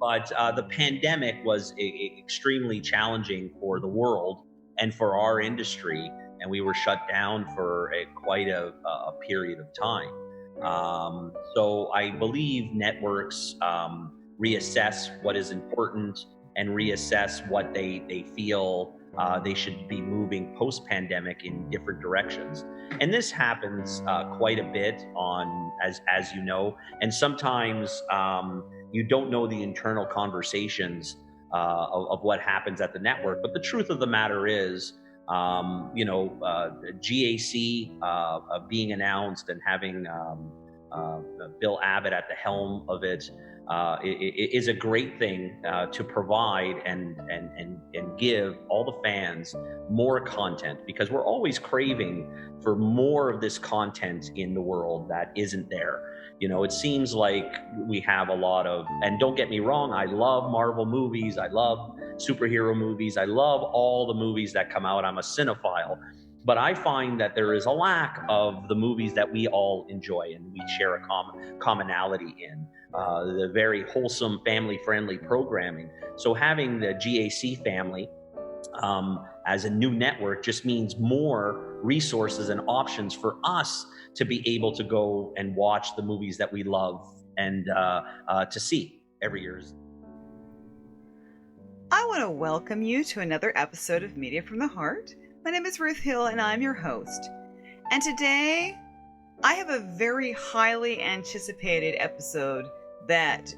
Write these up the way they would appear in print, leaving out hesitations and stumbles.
But the pandemic was extremely challenging for the world and for our industry, and we were shut down for quite a period of time. So I believe networks reassess what is important and reassess what they feel they should be moving post pandemic in different directions. And this happens quite a bit on, as you know, and sometimes you don't know the internal conversations of what happens at the network. But the truth of the matter is, GAC being announced and having Bill Abbott at the helm of it is a great thing to provide and give all the fans more content, because we're always craving for more of this content in the world that isn't there. It seems like we have a lot of, and don't get me wrong, I love Marvel movies, I love superhero movies, I love all the movies that come out. I'm a cinephile. But I find that there is a lack of the movies that we all enjoy and we share a commonality in. The very wholesome, family-friendly programming. So having the GAC family as a new network just means more resources and options for us to be able to go and watch the movies that we love and to see every year. I want to welcome you to another episode of Media from the Heart. My name is Ruth Hill and I'm your host. And today I have a very highly anticipated episode that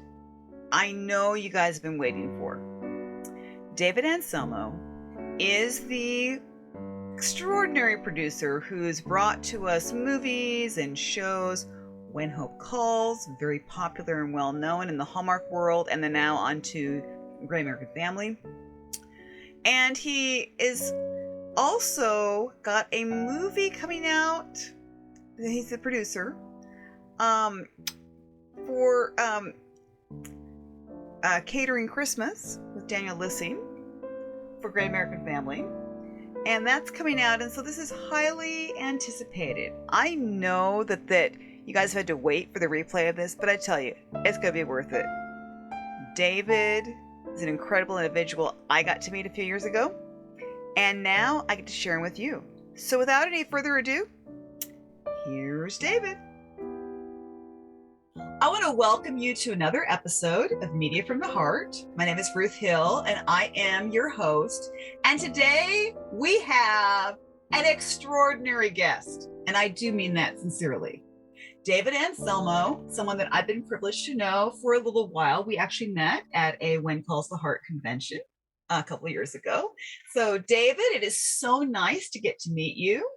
I know you guys have been waiting for. David Anselmo is the extraordinary producer who's brought to us movies and shows. When Hope Calls, very popular and well known in the Hallmark world, and then now on to Great American Family. And he is also got a movie coming out. He's the producer for Catering Christmas with Daniel Lissing for Great American Family. And that's coming out, and so this is highly anticipated. I know that you guys have had to wait for the replay of this, but I tell you, it's going to be worth it. David is an incredible individual I got to meet a few years ago, and now I get to share him with you. So without any further ado, here's David. I want to welcome you to another episode of Media from the Heart. My name is Ruth Hill, and I am your host. And today we have an extraordinary guest, and I do mean that sincerely. David Anselmo, someone that I've been privileged to know for a little while. We actually met at a When Calls the Heart convention a couple of years ago. So David, it is so nice to get to meet you.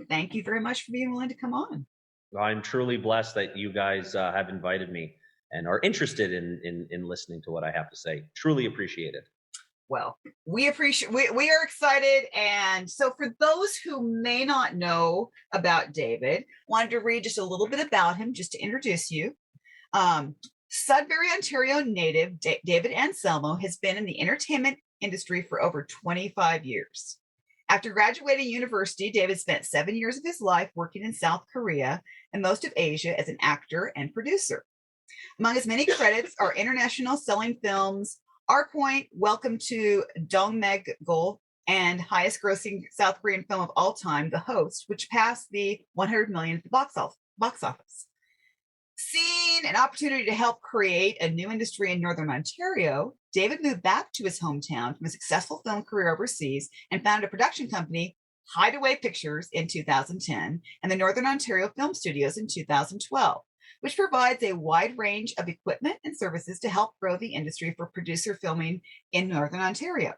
Thank you very much for being willing to come on. I'm truly blessed that you guys have invited me and are interested in listening to what I have to say. Truly appreciate it. Well, we are excited. And so for those who may not know about David, wanted to read just a little bit about him just to introduce you. Sudbury, Ontario native David Anselmo has been in the entertainment industry for over 25 years. After graduating university, David spent 7 years of his life working in South Korea and most of Asia as an actor and producer. Among his many credits are international selling films, Our Point, Welcome to Dongmaegul, and highest grossing South Korean film of all time, The Host, which passed the 100 million at the box office. Seeing an opportunity to help create a new industry in Northern Ontario, David moved back to his hometown from a successful film career overseas and founded a production company, Hideaway Pictures, in 2010, and the Northern Ontario Film Studios in 2012, which provides a wide range of equipment and services to help grow the industry for producer filming in Northern Ontario.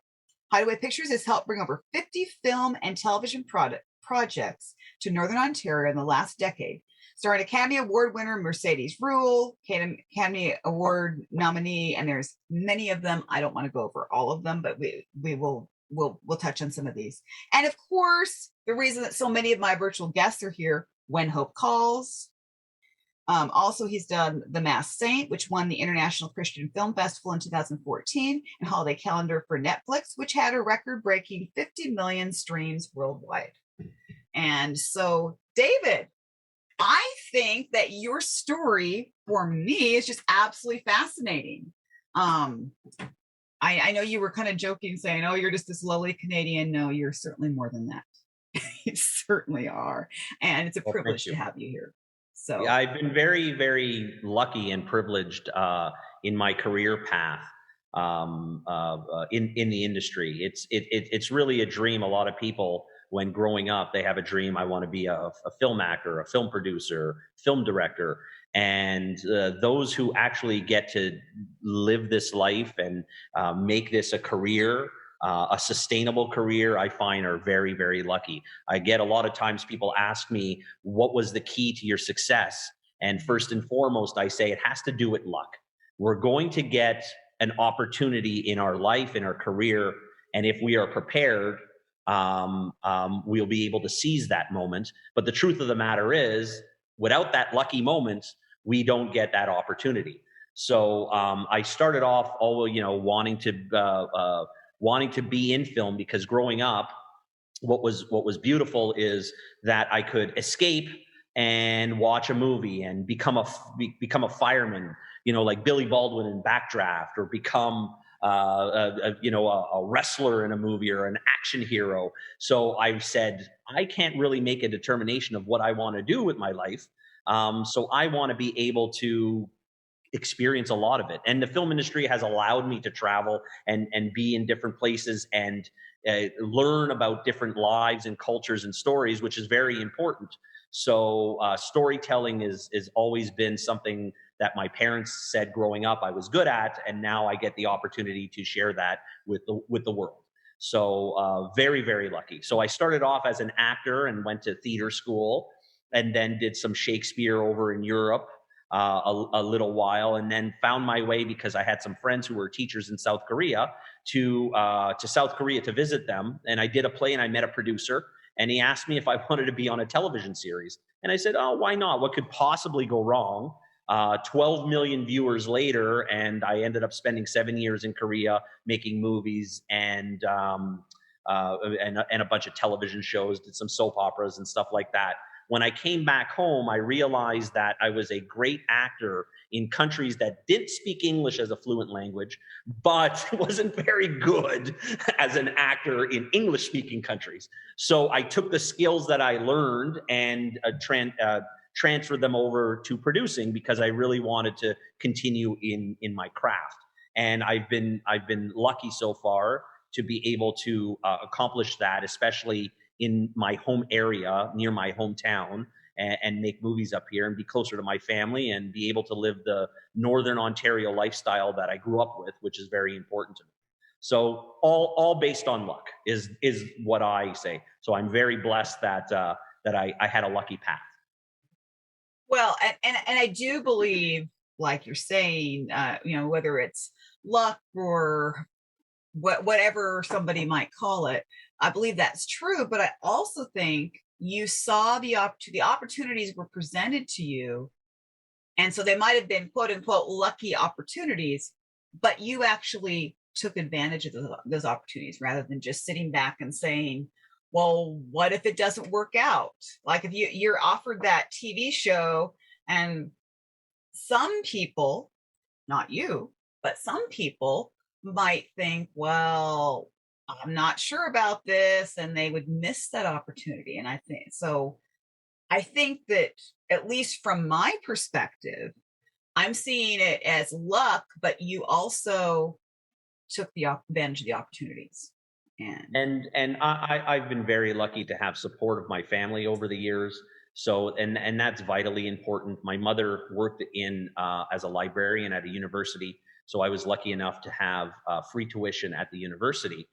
Hideaway Pictures has helped bring over 50 film and television projects to Northern Ontario in the last decade, starring Academy Award winner Mercedes Ruehl, Academy Award nominee, and there's many of them. I don't want to go over all of them, but we'll touch on some of these. And of course, the reason that so many of my virtual guests are here, When Hope Calls. Also, he's done The Masked Saint, which won the International Christian Film Festival in 2014, and Holiday Calendar for Netflix, which had a record-breaking 50 million streams worldwide. And so, David, I think that your story for me is just absolutely fascinating. Um, I know you were kind of joking, saying, "Oh, you're just this lovely Canadian." No, you're certainly more than that. You certainly are, and it's a Well, thank privilege to you. have you here. Yeah, So, I've been very, very lucky and privileged in my career path in the industry. It's really a dream. A lot of people, when growing up, they have a dream. I want to be a film actor, a film producer, film director, and those who actually get to live this life and make this a career. A sustainable career, I find, are very, very lucky. I get a lot of times people ask me, what was the key to your success? And first and foremost, I say it has to do with luck. We're going to get an opportunity in our life, in our career, and if we are prepared, we'll be able to seize that moment. But the truth of the matter is, without that lucky moment, we don't get that opportunity. So I started off, all wanting to be in film because growing up, what was beautiful is that I could escape and watch a movie and become a fireman, like Billy Baldwin in Backdraft, or become a wrestler in a movie or an action hero. So I said I can't really make a determination of what I want to do with my life. So I want to be able to experience a lot of it. And the film industry has allowed me to travel and be in different places and learn about different lives and cultures and stories, which is very important. So storytelling is always been something that my parents said growing up I was good at, and now I get the opportunity to share that with the world. So very, very lucky. So I started off as an actor and went to theater school, and then did some Shakespeare over in Europe a little while, and then found my way, because I had some friends who were teachers in South Korea, to South Korea to visit them. And I did a play, and I met a producer, and he asked me if I wanted to be on a television series. And I said, "Oh, why not? What could possibly go wrong?" 12 million viewers later, and I ended up spending 7 years in Korea making movies and a bunch of television shows, did some soap operas and stuff like that. When I came back home, I realized that I was a great actor in countries that didn't speak English as a fluent language, but wasn't very good as an actor in English speaking countries. So I took the skills that I learned and transferred them over to producing, because I really wanted to continue in my craft. And I've been lucky so far to be able to accomplish that, especially in my home area, near my hometown, and make movies up here and be closer to my family and be able to live the Northern Ontario lifestyle that I grew up with, which is very important to me. So all based on luck is what I say. So I'm very blessed that I had a lucky path. well, and I do believe, like you're saying, whether it's luck or whatever somebody might call it, I believe that's true. But I also think you saw the opportunities were presented to you, and so they might have been quote unquote lucky opportunities, but you actually took advantage of those opportunities rather than just sitting back and saying, well, what if it doesn't work out? Like if you're offered that TV show, and some people, not you, but some people might think, well, I'm not sure about this, and they would miss that opportunity. And I think so. I think that, at least from my perspective, I'm seeing it as luck, but you also took the advantage of the opportunities. And And I've been very lucky to have support of my family over the years. So and that's vitally important. My mother worked in as a librarian at a university, so I was lucky enough to have free tuition at the university,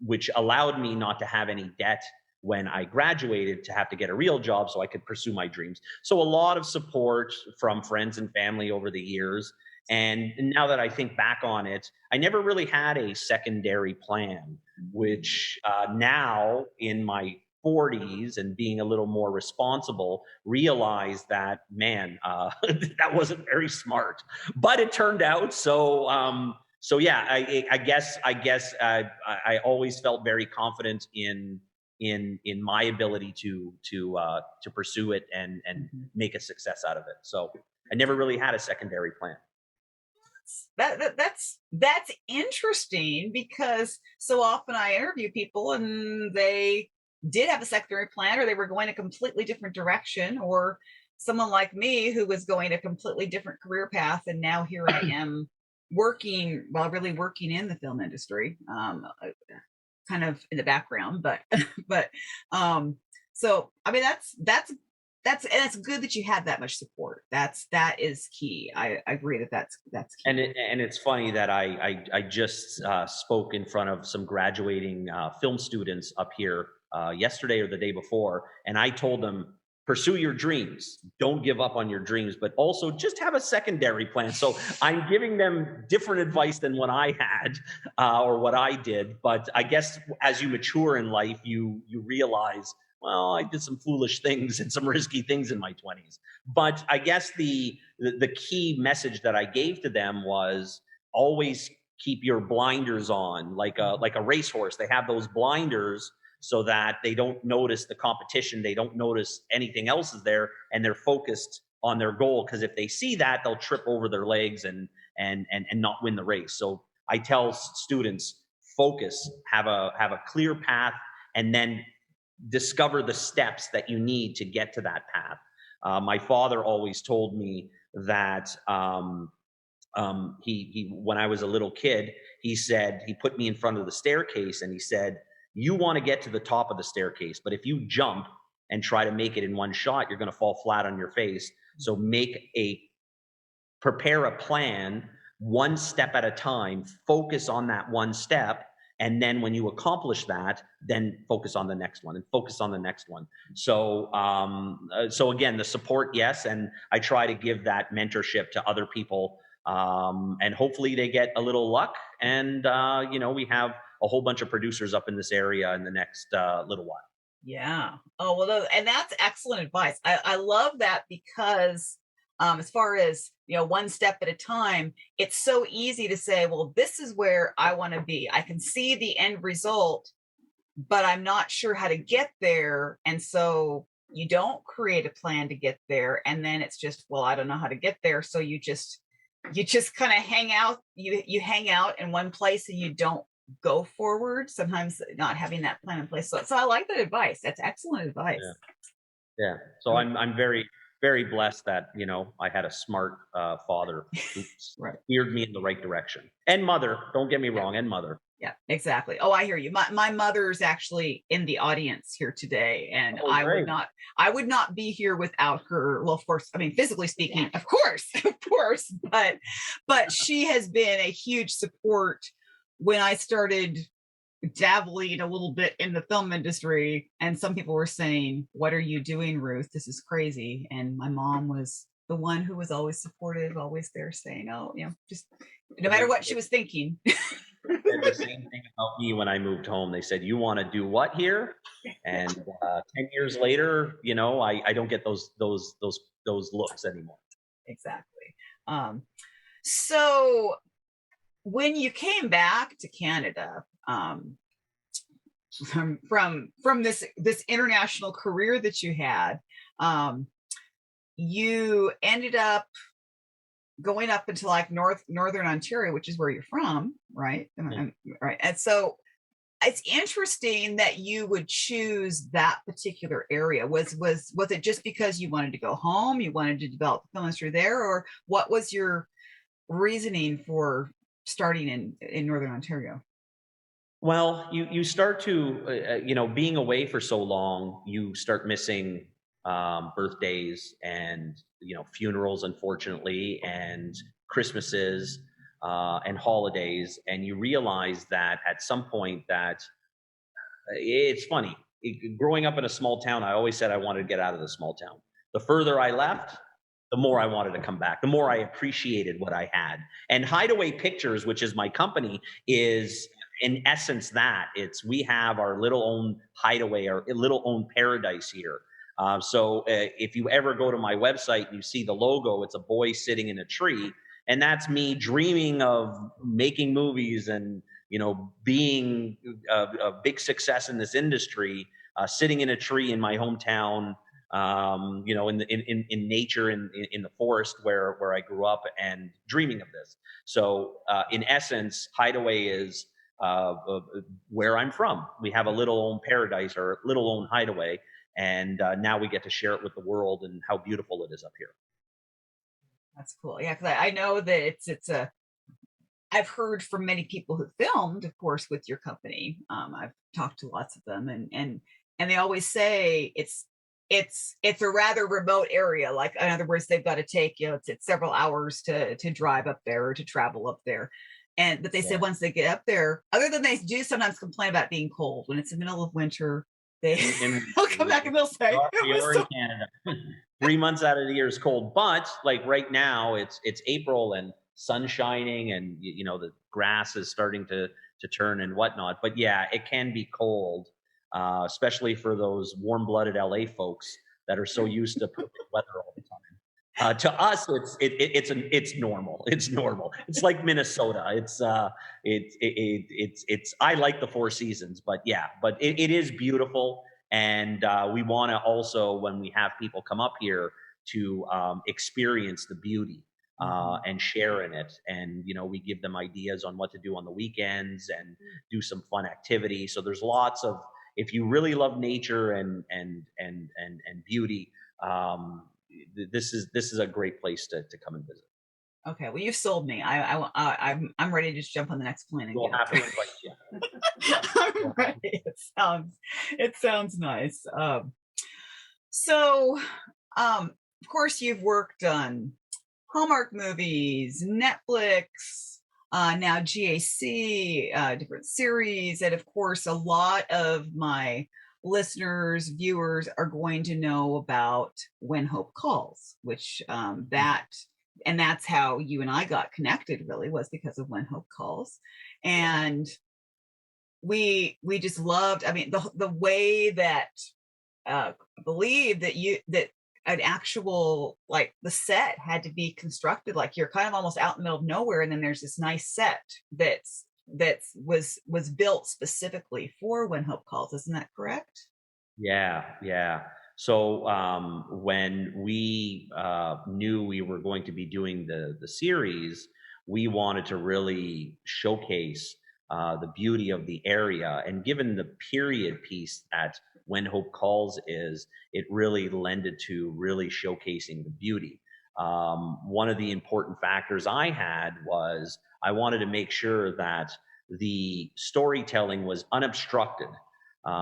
which allowed me not to have any debt when I graduated, to have to get a real job so I could pursue my dreams. So a lot of support from friends and family over the years. And now that I think back on it, I never really had a secondary plan, which now in my 40s and being a little more responsible, realize that, man, that wasn't very smart, but it turned out. So yeah, I always felt very confident in my ability to pursue it and Mhm. make a success out of it. So I never really had a secondary plan. that's interesting because so often I interview people and they did have a secondary plan or they were going a completely different direction, or someone like me who was going a completely different career path, and now here I am working, well, really working in the film industry, kind of in the background, but but um so I mean and it's good that you have that much support. That is key. I agree that that's key. And it's funny that I just spoke in front of some graduating film students up here yesterday or the day before, and I told them, pursue your dreams, don't give up on your dreams, but also just have a secondary plan. So I'm giving them different advice than what I had or what I did. But I guess as you mature in life, you realize, well, I did some foolish things and some risky things in my 20s. But I guess the key message that I gave to them was always keep your blinders on, like a racehorse. They have those blinders so that they don't notice the competition, they don't notice anything else is there, and they're focused on their goal. Because if they see that, they'll trip over their legs and not win the race. So I tell students, focus, have a clear path, and then discover the steps that you need to get to that path. My father always told me that he when I was a little kid, he said he put me in front of the staircase and he said, "You want to get to the top of the staircase, but if you jump and try to make it in one shot, you're going to fall flat on your face. So prepare a plan, one step at a time, focus on that one step, and then when you accomplish that, then focus on the next one and focus on the next one." So again, the support, yes, and I try to give that mentorship to other people, and hopefully they get a little luck, and we have a whole bunch of producers up in this area in the next little while. Yeah. Oh, well, and that's excellent advice. I love that because, as far as, one step at a time, it's so easy to say, well, this is where I want to be. I can see the end result, but I'm not sure how to get there. And so you don't create a plan to get there. And then it's just, well, I don't know how to get there. So you just kind of hang out. You hang out in one place and you don't go forward, sometimes not having that plan in place. So I like that advice. That's excellent advice. Yeah. Yeah. So I'm very, very blessed that, I had a smart father who Right. steered me in the right direction. And mother, don't get me wrong, and mother. Yeah, exactly. Oh, I hear you. My mother's actually in the audience here today, and Oh, great. I would not be here without her. Well, of course, I mean, physically speaking, of course, of course, but she has been a huge support when I started dabbling a little bit in the film industry. And some people were saying, "What are you doing, Ruth? This is crazy." And my mom was the one who was always supportive, always there saying, "Oh, just no matter what she was thinking." Said the same thing about me when I moved home. They said, "You want to do what here?" And 10 years later, I don't get those looks anymore. Exactly. Um, so when you came back to Canada, from this international career that you had, um, you ended up going up into like northern Ontario, which is where you're from, right? Right. And so it's interesting that you would choose that particular area. Was it just because you wanted to go home, you wanted to develop the film industry there, or what was your reasoning for starting in northern Ontario? Well, you start to, being away for so long, you start missing birthdays and funerals, unfortunately, and Christmases and holidays, and you realize that at some point that it's funny. Growing up in a small town, I always said I wanted to get out of the small town. The further I left, the more I wanted to come back, the more I appreciated what I had. And Hideaway Pictures, which is my company, is in essence that we have our little own hideaway, our little own paradise here. So if you ever go to my website and you see the logo, it's a boy sitting in a tree, and that's me dreaming of making movies and being a big success in this industry, sitting in a tree in my hometown, in nature, in the forest where I grew up, and dreaming of this. So, in essence, Hideaway is where I'm from. We have a little own paradise, or little own hideaway, and now we get to share it with the world and how beautiful it is up here. That's cool. Yeah, because I know that it's a. I've heard from many people who filmed, of course, with your company. I've talked to lots of them, and they always say it's a rather remote area. Like, in other words, they've got to take, it's several hours to drive up there or to travel up there. And but they say Yeah, once they get up there, other than they do sometimes complain about being cold when it's the middle of winter, they and they'll come back and they'll say it we was are in so. Canada. 3 months out of the year is cold, but like right now, it's April and sun shining, and the grass is starting to turn and whatnot. But yeah, it can be cold, especially for those warm-blooded LA folks that are so used to perfect weather all the time. To us, it's normal. It's normal. It's like Minnesota. It's I like the four seasons, but yeah, but it is beautiful, and we want to also, when we have people come up here, to experience the beauty, Mhm. and share in it, and we give them ideas on what to do on the weekends and do some fun activities. So there's lots of, if you really love nature and beauty, this is a great place to come and visit. Okay, well, you've sold me. I'm ready to just jump on the next plane and We'll get up have there. to invite you. I'm We'll have ready. It sounds nice. So, of course, you've worked on Hallmark movies, Netflix, now GAC, different series, and of course, a lot of my listeners, viewers are going to know about When Hope Calls, which that's how you and I got connected. Really, was because of When Hope Calls, yeah. and we just loved. I mean, the way that believe that you that an actual, like, the set had to be constructed, like you're kind of almost out in the middle of nowhere, and then there's this nice set was built specifically for When Hope Calls. Isn't that correct? Yeah, yeah. So, when we knew we were going to be doing the series, we wanted to really showcase the beauty of the area, and given the period piece that When Hope Calls is, it really lended to really showcasing the beauty. One of the important factors I had was I wanted to make sure that the storytelling was unobstructed.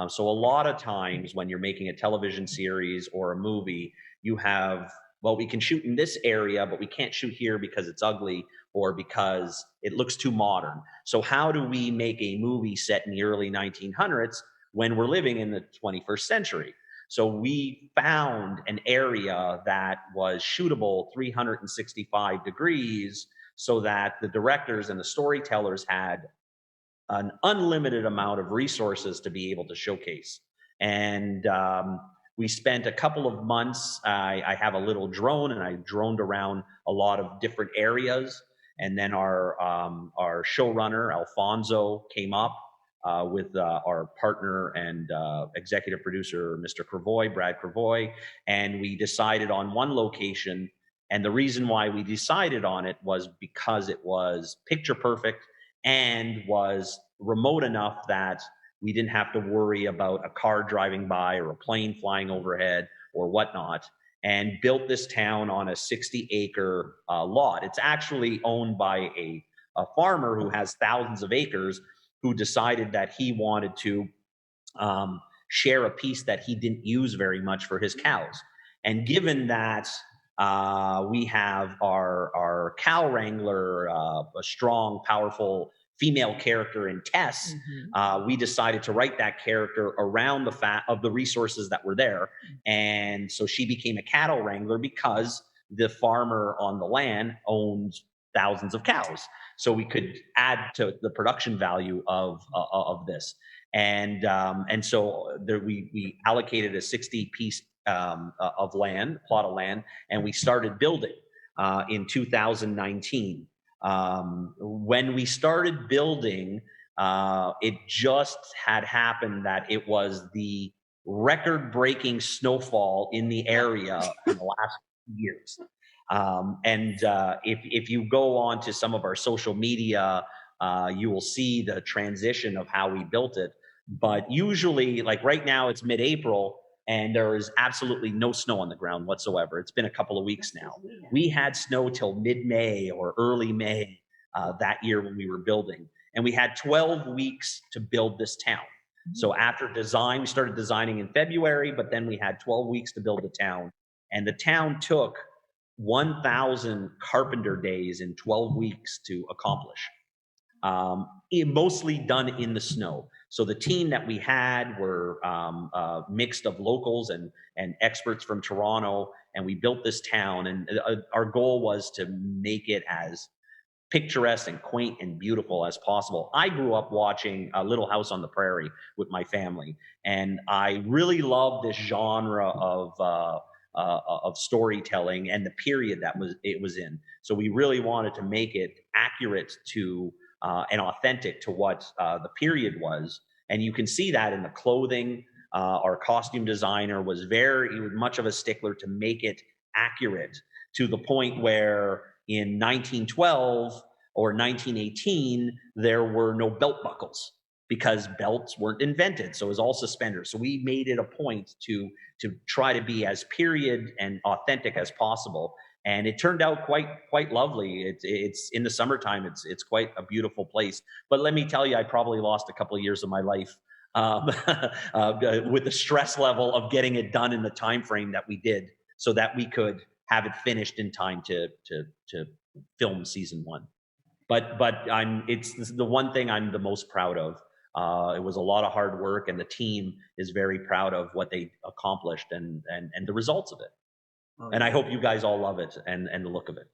So a lot of times when you're making a television series or a movie, you have, well, we can shoot in this area, but we can't shoot here because it's ugly or because it looks too modern. So how do we make a movie set in the early 1900s when we're living in the 21st century? So we found an area that was shootable 365 degrees, so that the directors and the storytellers had an unlimited amount of resources to be able to showcase. And we spent a couple of months. I have a little drone, and I droned around a lot of different areas. And then our showrunner Alfonso came up with our partner and executive producer, Mr. Cravoy, Brad Cravoy, and we decided on one location. And the reason why we decided on it was because it was picture perfect and was remote enough that we didn't have to worry about a car driving by or a plane flying overhead or whatnot, and built this town on a 60-acre lot. It's actually owned by a farmer who has thousands of acres, who decided that he wanted to share a piece that he didn't use very much for his cows. And given that we have our cow wrangler, a strong, powerful female character in Tess, Mm-hmm. we decided to write that character around the fact of the resources that were there. And so she became a cattle wrangler because the farmer on the land owns thousands of cows. So we could add to the production value of this. And so there, we allocated a 60 piece of land, plot of land, and we started building in 2019. When we started building, it just had happened that it was the record-breaking snowfall in the area in the last years. And if you go on to some of our social media, you will see the transition of how we built it. But usually, like right now, it's mid-April, and there is absolutely no snow on the ground whatsoever. It's been a couple of weeks now. We had snow till mid-May or early May that year when we were building, and we had 12 weeks to build this town. So after design, we started designing in February, but then we had 12 weeks to build the town, and the town took 1,000 carpenter days in 12 weeks to accomplish. Mostly done in the snow. So the team that we had were mixed of locals and experts from Toronto, and we built this town. And our goal was to make it as picturesque and quaint and beautiful as possible. I grew up watching Little House on the Prairie with my family, and I really love this genre of storytelling and the period that it was in. So we really wanted to make it accurate to and authentic to what the period was. And you can see that in the clothing. Our costume designer was very much of a stickler to make it accurate to the point where in 1912 or 1918, there were no belt buckles because belts weren't invented. So it was all suspenders. So we made it a point to try to be as period and authentic as possible. And it turned out quite lovely. It's in the summertime. It's quite a beautiful place. But let me tell you, I probably lost a couple of years of my life um, with the stress level of getting it done in the time frame that we did, so that we could have it finished in time to film season one. But it's the one thing I'm the most proud of. It was a lot of hard work, and the team is very proud of what they accomplished and the results of it. Oh, And I yeah. hope you guys all love it and the look of it.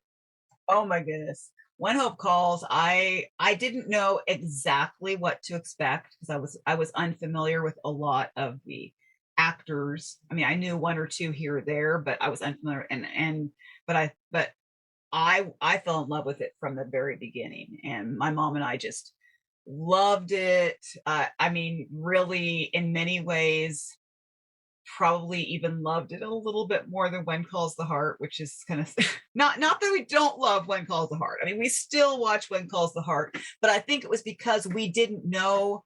Oh my goodness. When Hope Calls, I didn't know exactly what to expect because I was unfamiliar with a lot of the actors. I mean, I knew one or two here or there, but I was unfamiliar and but I fell in love with it from the very beginning, and my mom and I just loved it. I mean, really, in many ways, probably even loved it a little bit more than When Calls the Heart, which is kind of not that we don't love When Calls the Heart. I mean, we still watch When Calls the Heart, but I think it was because we didn't know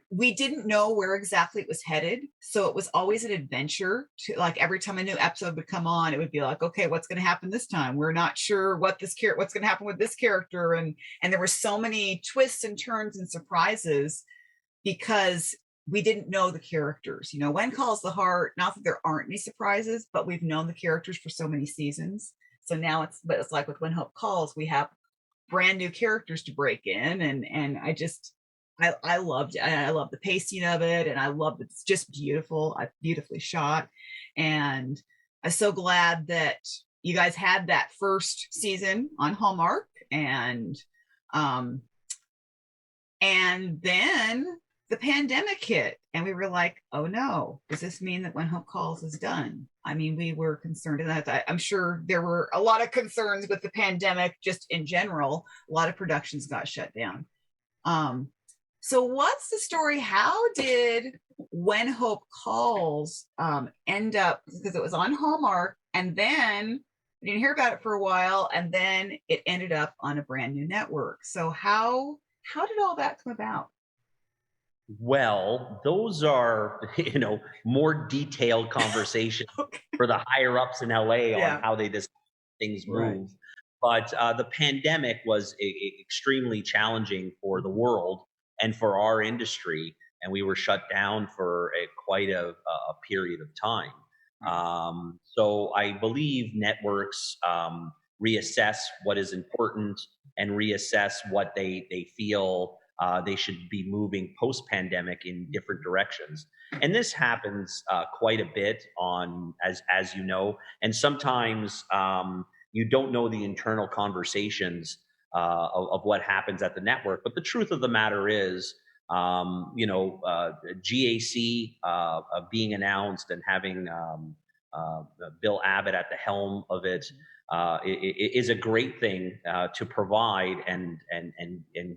where exactly it was headed. So it was always an adventure to, like, every time a new episode would come on, it would be like, okay, what's going to happen this time? We're not sure what's going to happen with this character. And there were so many twists and turns and surprises because we didn't know the characters. When Calls the Heart, not that there aren't any surprises, but we've known the characters for so many seasons. So now it's like with When Hope Calls, we have brand new characters to break in, and I loved it. I love the pacing of it, and I love it's just beautiful, beautifully shot, and I'm so glad that you guys had that first season on Hallmark, um, and then the pandemic hit, and we were like, "Oh no, does this mean that When Hope Calls is done?" I mean, we were concerned, and I'm sure there were a lot of concerns with the pandemic, just in general. A lot of productions got shut down. Um, so what's the story? How did When Hope Calls end up? Because it was on Hallmark, and then we didn't hear about it for a while, and then it ended up on a brand new network. So how did all that come about? Well, those are, more detailed conversations Okay. for the higher ups in LA on Yeah. how they decide things Right. move. But the pandemic was extremely challenging for the world and for our industry, and we were shut down for quite a period of time. So I believe networks reassess what is important and reassess what they feel they should be moving post pandemic in different directions. And this happens quite a bit on, as you know, and sometimes you don't know the internal conversations of what happens at the network. But the truth of the matter is, GAC being announced and having Bill Abbott at the helm of it is a great thing to provide and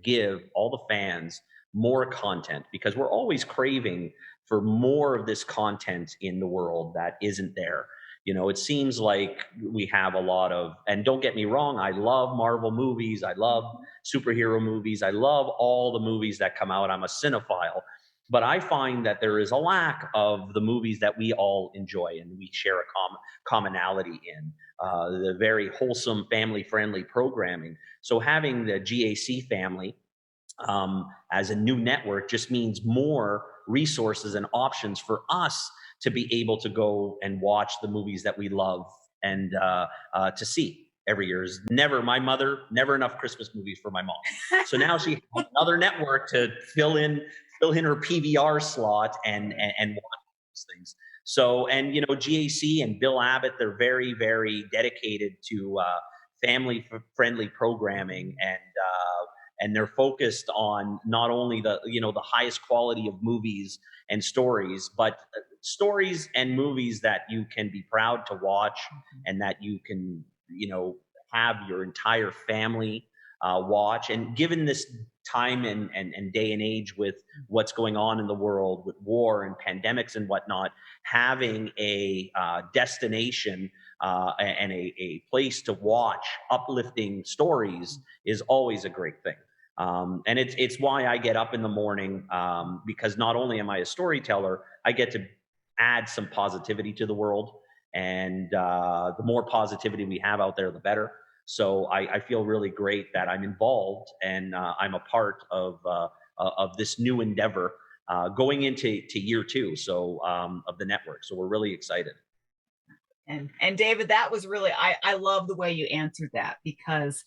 give all the fans more content, because we're always craving for more of this content in the world that isn't there. It seems like we have a lot of, and don't get me wrong, I love Marvel movies, I love superhero movies, I love all the movies that come out. I'm a cinephile, but I find that there is a lack of the movies that we all enjoy and we share a commonality in. The very wholesome, family friendly programming. So having the GAC family as a new network just means more resources and options for us to be able to go and watch the movies that we love and to see every year. Is never my mother never enough Christmas movies for my mom, so now she has another network to fill in her PVR slot and watch these things. So, and GAC and Bill Abbott, they're very, very dedicated to family friendly programming, and they're focused on not only the highest quality of movies and stories, but stories and movies that you can be proud to watch, and that you can have your entire family watch. And given this time and day and age with what's going on in the world with war and pandemics and whatnot, having a destination and a place to watch uplifting stories is always a great thing. And it's why I get up in the morning, because not only am I a storyteller, I get to add some positivity to the world. And the more positivity we have out there, the better. So I feel really great that I'm involved, and I'm a part of this new endeavor going into year two, of the network. So we're really excited. And David, that was really, I love the way you answered that, because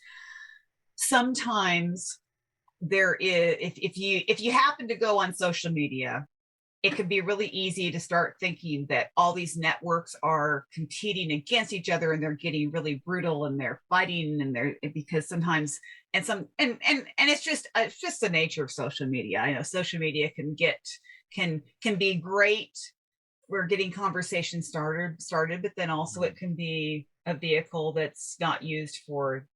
sometimes there is, if you happen to go on social media, it can be really easy to start thinking that all these networks are competing against each other, and they're getting really brutal, and they're fighting, and they're, because sometimes, and it's just the nature of social media. I know social media can be great. We're getting conversations started, but then also it can be a vehicle that's not used for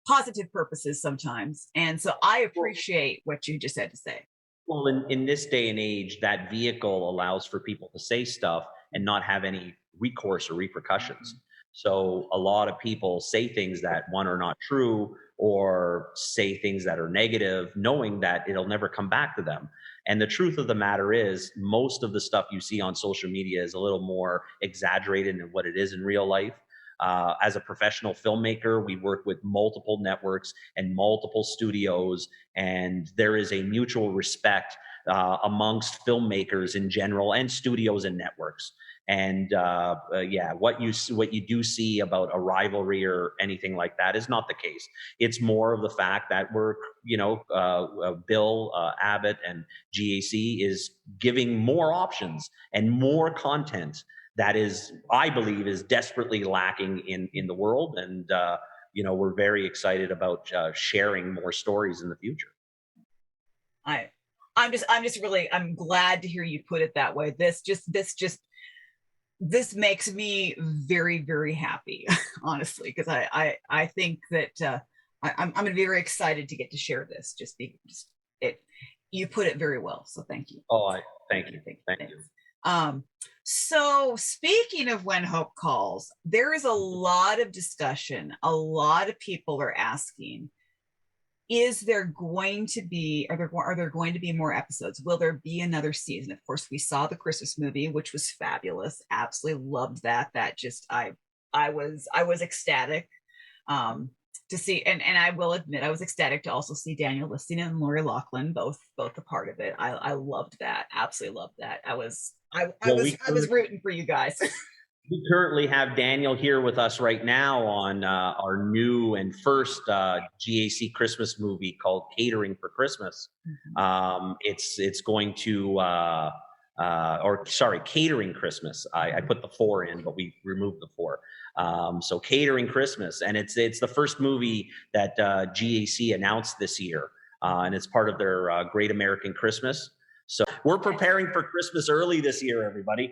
positive purposes sometimes. And so I appreciate what you just had to say. Well, in this day and age, that vehicle allows for people to say stuff and not have any recourse or repercussions. So a lot of people say things that, one, are not true, or say things that are negative, knowing that it'll never come back to them. And the truth of the matter is, most of the stuff you see on social media is a little more exaggerated than what it is in real life. As a professional filmmaker, we work with multiple networks and multiple studios, and there is a mutual respect amongst filmmakers in general, and studios and networks. And yeah, what you do see about a rivalry or anything like that is not the case. It's more of the fact that we're, Bill Abbott and GAC is giving more options and more content that is, I believe, is desperately lacking in the world. And we're very excited about sharing more stories in the future. I'm glad to hear you put it that way. This makes me very, very happy, honestly, because I think that I'm going to be very excited to get to share this. You put it very well, so thank you. Oh, thank you. Thank you. So speaking of When Hope Calls, there is a lot of discussion. A lot of people are asking, are there going to be more episodes? Will there be another season? Of course, we saw the Christmas movie, which was fabulous. Absolutely loved that. I was ecstatic to see, and I will admit, I was ecstatic to also see Daniel Listing and Lori Loughlin both a part of it. I loved that. Absolutely loved that. I was rooting for you guys. We currently have Daniel here with us right now on our new and first GAC Christmas movie called Catering for Christmas. Mm-hmm. It's going to, Catering Christmas. I put the 4 in, but we removed the 4. So Catering Christmas, and it's the first movie that GAC announced this year, and it's part of their Great American Christmas. So we're preparing for Christmas early this year, everybody.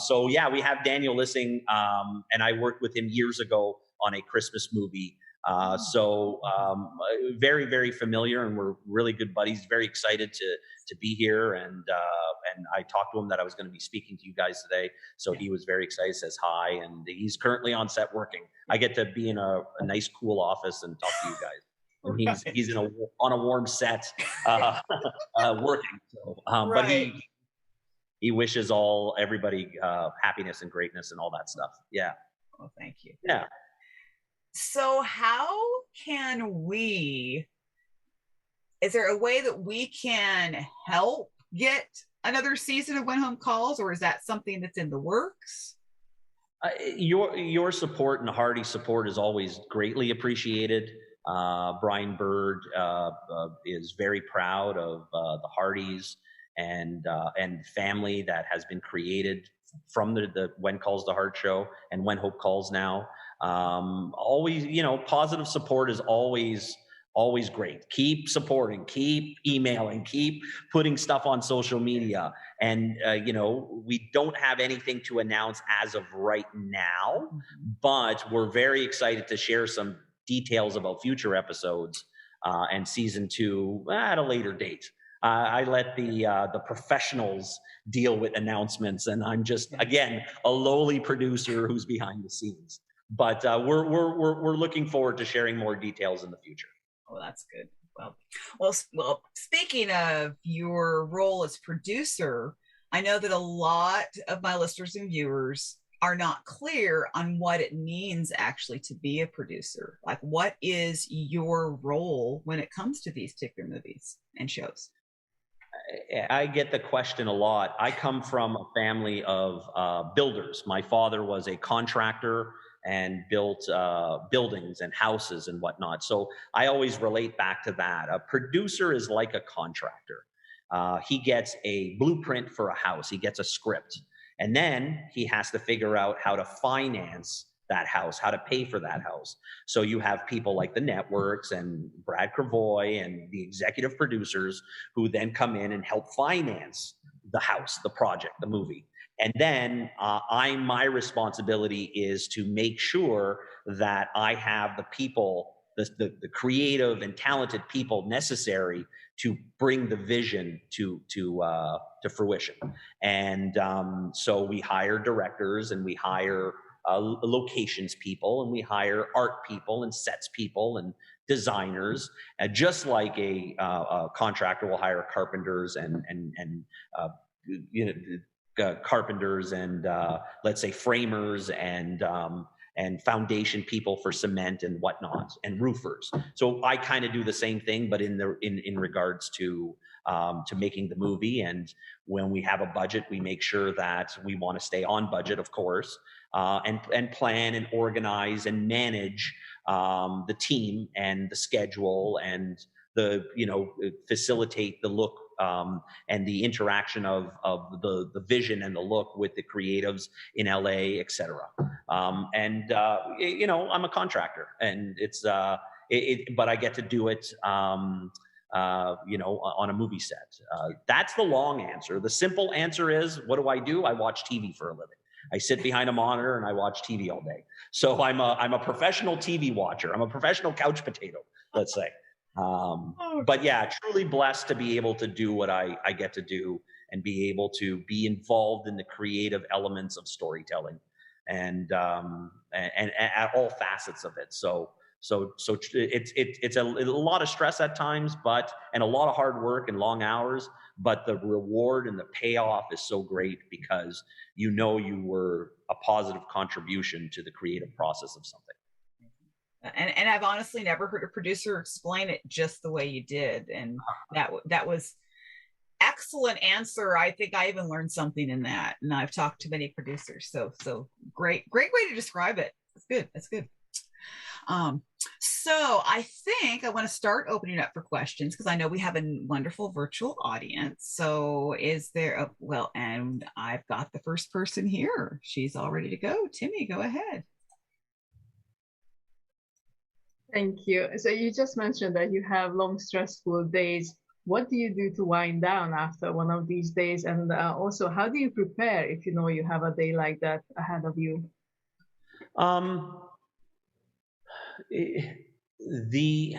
So yeah, we have Daniel listening, and I worked with him years ago on a Christmas movie Very, very familiar, and we're really good buddies. Very excited to be here, and I talked to him that I was going to be speaking to you guys today, so he was very excited. Says hi, and he's currently on set working. I get to be in a nice, cool office and talk to you guys. And he's on a warm set, working. So, but Right. he wishes everybody happiness and greatness and all that stuff. Yeah. Well, thank you. Yeah. So how can we, is there a way that we can help get another season of When Home Calls, or is that something that's in the works? Your support and hearty support is always greatly appreciated. Brian Bird is very proud of the Hardys and family that has been created from the When Calls the Heart show and When Hope Calls now. Always, positive support is always great. Keep supporting, keep emailing, keep putting stuff on social media. And, we don't have anything to announce as of right now, but we're very excited to share some details about future episodes and season 2 at a later date. I let the professionals deal with announcements, and I'm just, again, a lowly producer who's behind the scenes. But we're looking forward to sharing more details in the future. Oh, that's good. Well. Speaking of your role as producer, I know that a lot of my listeners and viewers are not clear on what it means actually to be a producer. Like, what is your role when it comes to these particular movies and shows? I get the question a lot. I come from a family of builders. My father was a contractor and built buildings and houses and whatnot. So I always relate back to that. A producer is like a contractor. He gets a blueprint for a house, he gets a script, and then he has to figure out how to finance that house, how to pay for that house. So you have people like the networks and Brad Cravoy and the executive producers who then come in and help finance the house, the project, the movie. And then my responsibility is to make sure that I have the people, the creative and talented people necessary to bring the vision to fruition. And so we hire directors, and we hire locations people, and we hire art people and sets people and designers, just like a contractor will hire carpenters and you know, carpenters and let's say framers and foundation people for cement and whatnot, and roofers. So I kind of do the same thing, but in regards to making the movie. And when we have a budget, we make sure that we want to stay on budget, of course, and plan and organize and manage the team and the schedule and facilitate the look and the interaction of the vision and the look with the creatives in LA, etc. I'm a contractor, and it's but I get to do it on a movie set. That's the long answer. The simple answer is, what do? I watch TV for a living. I sit behind a monitor and I watch TV all day. So I'm a professional TV watcher. I'm a professional couch potato, let's say. But yeah, truly blessed to be able to do what I get to do and be able to be involved in the creative elements of storytelling and at all facets of it. So it's a lot of stress at times, and a lot of hard work and long hours, but the reward and the payoff is so great because you were a positive contribution to the creative process of something. And I've honestly never heard a producer explain it just the way you did, and that was excellent answer. I think I even learned something in that, and I've talked to many producers. So great way to describe it. That's good. So I think I want to start opening up for questions because I know we have a wonderful virtual audience. So is there and I've got the first person here. She's all ready to go. Timmy, go ahead. Thank you. So you just mentioned that you have long, stressful days. What do you do to wind down after one of these days? And also, how do you prepare if you have a day like that ahead of you? The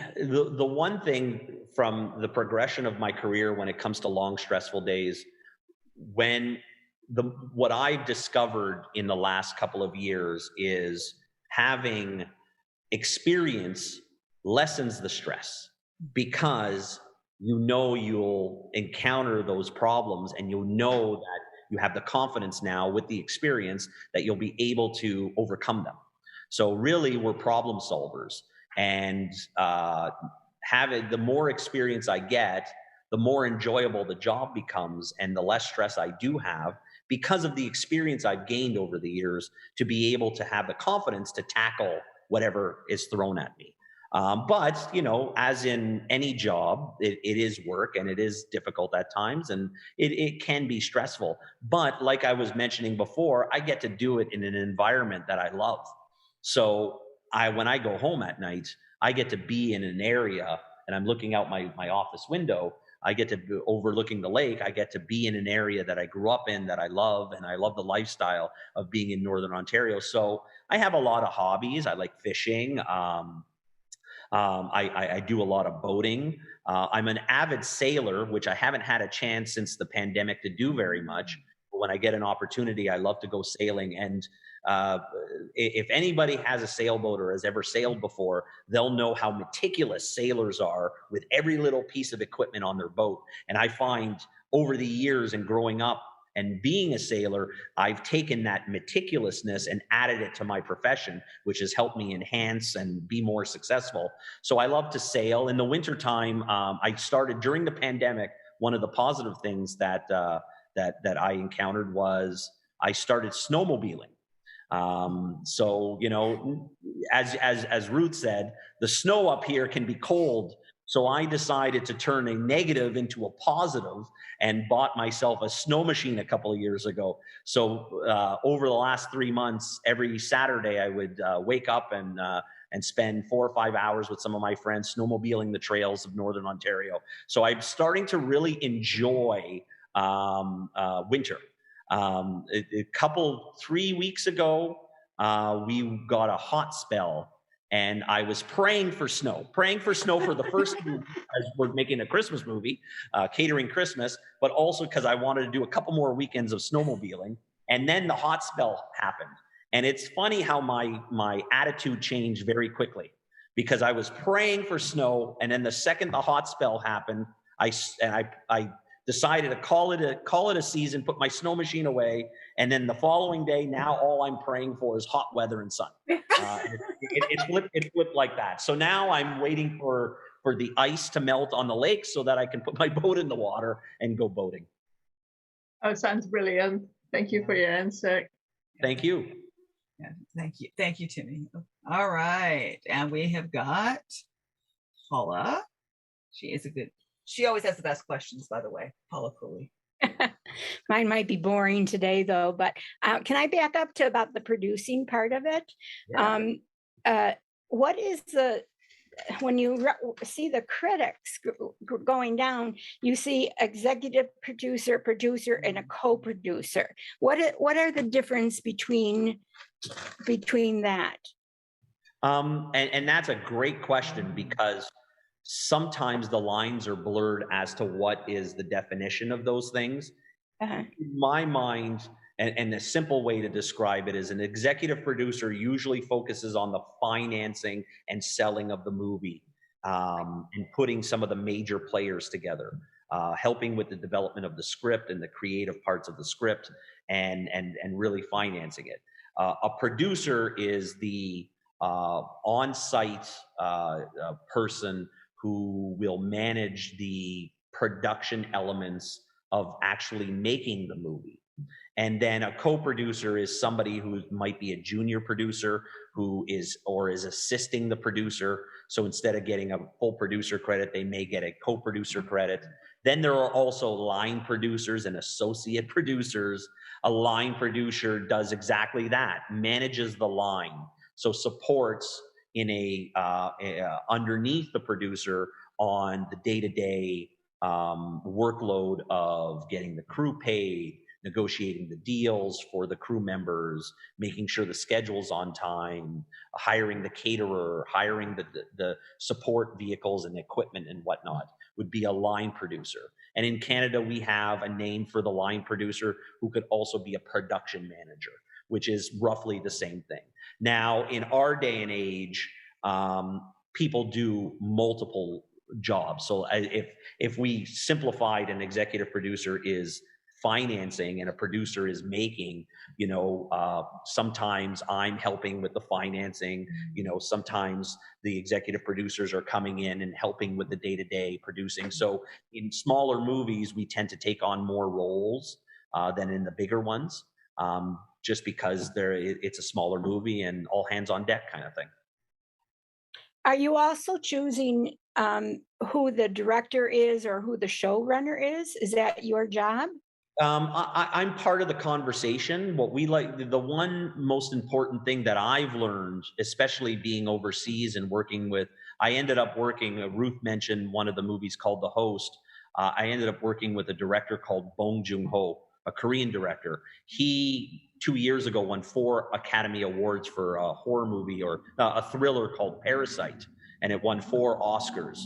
one thing from the progression of my career when it comes to long stressful days, when the what I've discovered in the last couple of years is having experience lessens the stress, because you know you'll encounter those problems, and you'll know that you have the confidence now with the experience that you'll be able to overcome them. So really, we're problem solvers, and having the more experience I get, the more enjoyable the job becomes, and the less stress I do have because of the experience I've gained over the years to be able to have the confidence to tackle whatever is thrown at me. But as in any job, it is work, and it is difficult at times, and it can be stressful. But like I was mentioning before, I get to do it in an environment that I love. So when I go home at night, I get to be in an area, and I'm looking out my office window. I get to be overlooking the lake. I get to be in an area that I grew up in, that I love, and I love the lifestyle of being in Northern Ontario. So I have a lot of hobbies. I like fishing. I do a lot of boating. I'm an avid sailor, which I haven't had a chance since the pandemic to do very much. But when I get an opportunity, I love to go sailing. And uh, if anybody has a sailboat or has ever sailed before, they'll know how meticulous sailors are with every little piece of equipment on their boat. And I find over the years and growing up and being a sailor, I've taken that meticulousness and added it to my profession, which has helped me enhance and be more successful. So I love to sail. In the wintertime, I started during the pandemic. One of the positive things that I encountered was I started snowmobiling. So as Ruth said, the snow up here can be cold. So I decided to turn a negative into a positive and bought myself a snow machine a couple of years ago. So over the last 3 months, every Saturday I would wake up and spend 4 or 5 hours with some of my friends snowmobiling the trails of Northern Ontario. So I'm starting to really enjoy winter. A couple 3 weeks ago, we got a hot spell, and I was praying for snow, for the first movie, as we're making a Christmas movie, Catering Christmas, but also because I wanted to do a couple more weekends of snowmobiling. And then the hot spell happened, and it's funny how my attitude changed very quickly, because I was praying for snow, and then the second the hot spell happened, I decided to call it a season, put my snow machine away, and then the following day, now all I'm praying for is hot weather and sun. It flipped like that. So now I'm waiting for the ice to melt on the lake so that I can put my boat in the water and go boating. Oh, sounds brilliant. Thank you for your answer. Thank you. Yeah, thank you, Timmy. All right, and we have got Paula. She always has the best questions, by the way, Paula Cooley. Mine might be boring today, though, but can I back up to about the producing part of it? Yeah. What is when you see the critics going down, you see executive producer, and a co-producer. What are the difference between that? And that's a great question, because sometimes the lines are blurred as to what is the definition of those things. Uh-huh. In my mind, and a simple way to describe it is, an executive producer usually focuses on the financing and selling of the movie, and putting some of the major players together, helping with the development of the script and the creative parts of the script, and really financing it. A producer is the on-site person who will manage the production elements of actually making the movie. And then a co-producer is somebody who might be a junior producer who is assisting the producer. So instead of getting a full producer credit, they may get a co-producer credit. Then there are also line producers and associate producers. A line producer does exactly that, manages the line. So supports underneath the producer on the day-to-day workload of getting the crew paid, negotiating the deals for the crew members, making sure the schedule's on time, hiring the caterer, hiring the support vehicles and equipment and whatnot, would be a line producer. And in Canada, we have a name for the line producer who could also be a production manager, which is roughly the same thing. Now, in our day and age, people do multiple jobs. So if we simplified, an executive producer is financing and a producer is making, sometimes I'm helping with the financing, sometimes the executive producers are coming in and helping with the day-to-day producing. So in smaller movies, we tend to take on more roles than in the bigger ones, just because it's a smaller movie and all hands on deck kind of thing. Are you also choosing who the director is or who the showrunner is? Is that your job? I'm part of the conversation. What we like, the one most important thing that I've learned, especially being overseas and working with, I ended up working, Ruth mentioned one of the movies called The Host. I ended up working with a director called Bong Joon-ho, a Korean director. He, 2 years ago, won 4 Academy Awards for a horror movie, or a thriller called Parasite, and it won 4 Oscars.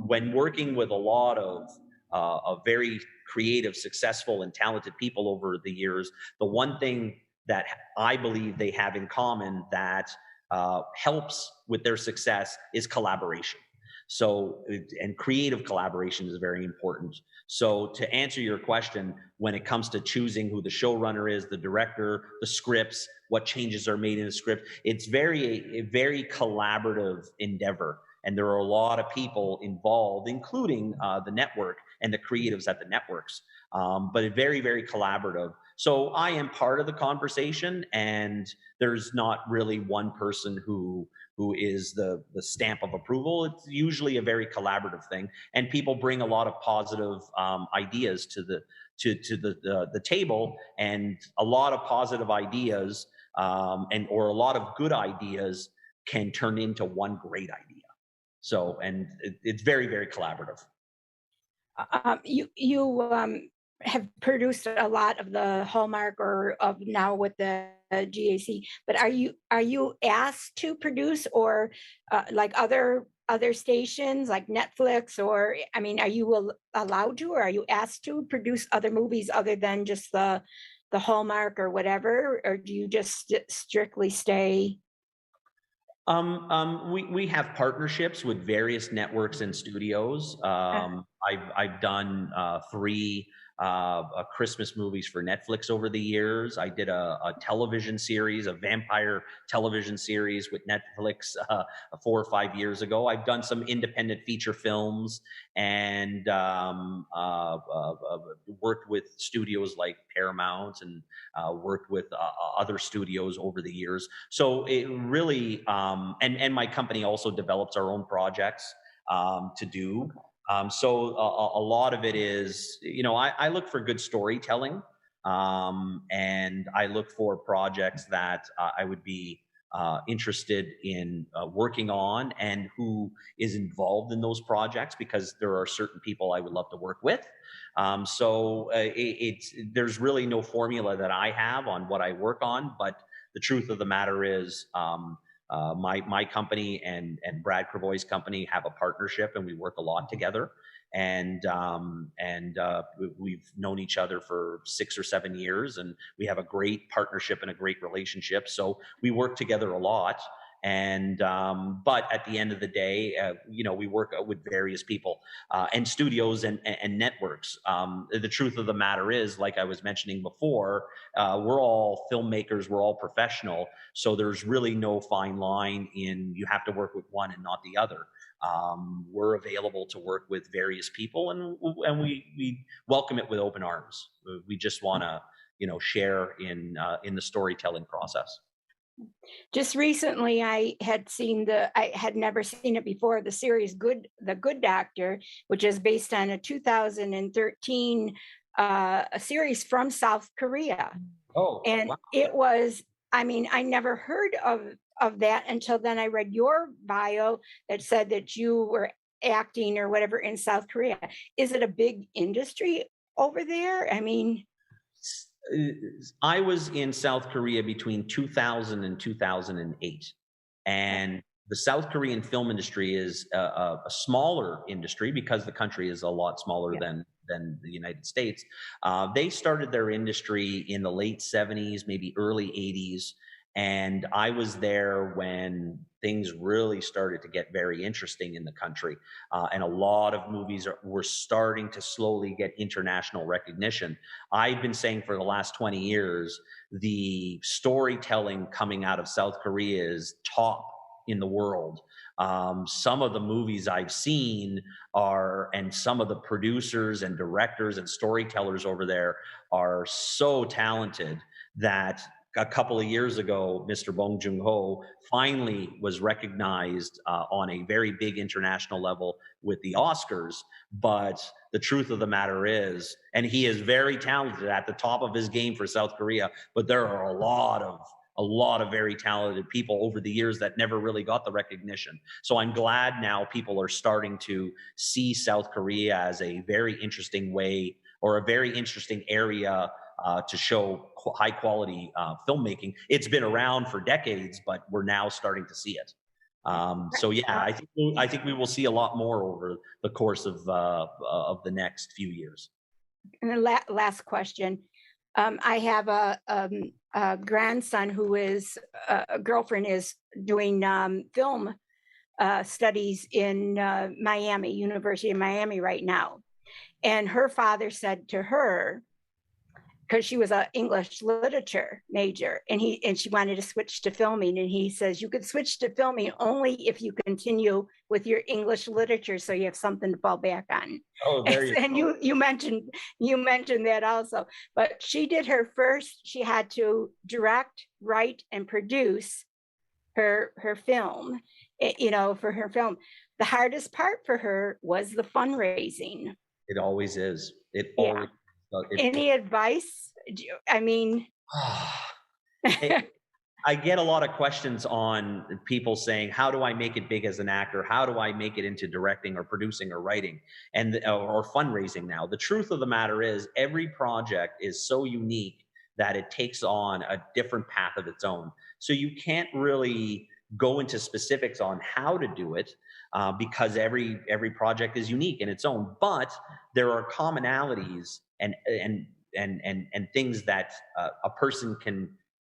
When working with a lot of very creative, successful, and talented people over the years, the one thing that I believe they have in common that helps with their success is collaboration. So, and creative collaboration is very important. So to answer your question, when it comes to choosing who the showrunner is, the director, the scripts, what changes are made in the script, it's a very collaborative endeavor. And there are a lot of people involved, including the network and the creatives at the networks, but very, very collaborative. So I am part of the conversation, and there's not really one person who is the stamp of approval. It's usually a very collaborative thing, and people bring a lot of positive ideas to the table, and a lot of positive ideas or a lot of good ideas can turn into one great idea. So, and it's very, very collaborative. You have produced a lot of the Hallmark or of now with the GAC, but are you asked to produce, or like other stations like Netflix, or I mean, are you allowed to, or are you asked to produce other movies other than just the Hallmark or whatever, or do you just strictly stay? We have partnerships with various networks and studios. I've done 3 Christmas movies for Netflix over the years. I did a television series, a vampire television series with Netflix 4 or 5 years ago. I've done some independent feature films, and worked with studios like Paramount, and worked with other studios over the years. So it really, and my company also develops our own projects to do. So a lot of it is, I look for good storytelling, and I look for projects that I would be interested in working on, and who is involved in those projects, because there are certain people I would love to work with. So there's really no formula that I have on what I work on, but the truth of the matter is, my company and Brad Cravoy's company have a partnership, and we work a lot together. And we've known each other for 6 or 7 years, and we have a great partnership and a great relationship. So we work together a lot. And but at the end of the day, we work with various people and studios and networks. The truth of the matter is, like I was mentioning before, we're all filmmakers, we're all professional, so there's really no fine line in you have to work with one and not the other. We're available to work with various people, and we welcome it with open arms. We just want to share in the storytelling process. Just recently, I had never seen it before, the series The Good Doctor, which is based on a 2013 a series from South Korea. Oh, And wow. it was, I mean, I never heard of that until then I read your bio that said that you were acting or whatever in South Korea. Is it a big industry over there? I mean, I was in South Korea between 2000 and 2008. And the South Korean film industry is a smaller industry because the country is a lot smaller Yeah. than the United States. They started their industry in the late 70s, maybe early 80s. And I was there when things really started to get very interesting in the country. And a lot of movies were starting to slowly get international recognition. I've been saying for the last 20 years, the storytelling coming out of South Korea is top in the world. Some of the movies I've seen and some of the producers and directors and storytellers over there are so talented that a couple of years ago, Mr. Bong Joon-ho finally was recognized on a very big international level with the Oscars. But the truth of the matter is, and he is very talented at the top of his game for South Korea, but there are a lot of very talented people over the years that never really got the recognition. So I'm glad now people are starting to see South Korea as a very interesting way, or a very interesting area to show high quality filmmaking. It's been around for decades, but we're now starting to see it. So yeah, I think we will see a lot more over the course of the next few years. And the last question. I have a grandson who is a girlfriend is doing film studies in Miami, University of Miami right now. And her father said to her, because she was an English literature major, and she wanted to switch to filming, and he says, you could switch to filming only if you continue with your English literature, so you have something to fall back on. Oh, there you and go. you mentioned that also. But she did her first. She had to direct, write, and produce her film. For her film, the hardest part for her was the fundraising. It always is. Yeah. Any advice? I mean, I get a lot of questions on people saying, how do I make it big as an actor? How do I make it into directing or producing or writing or fundraising now? The truth of the matter is every project is so unique that it takes on a different path of its own. So you can't really go into specifics on how to do it because every project is unique in its own, but there are commonalities and things that a person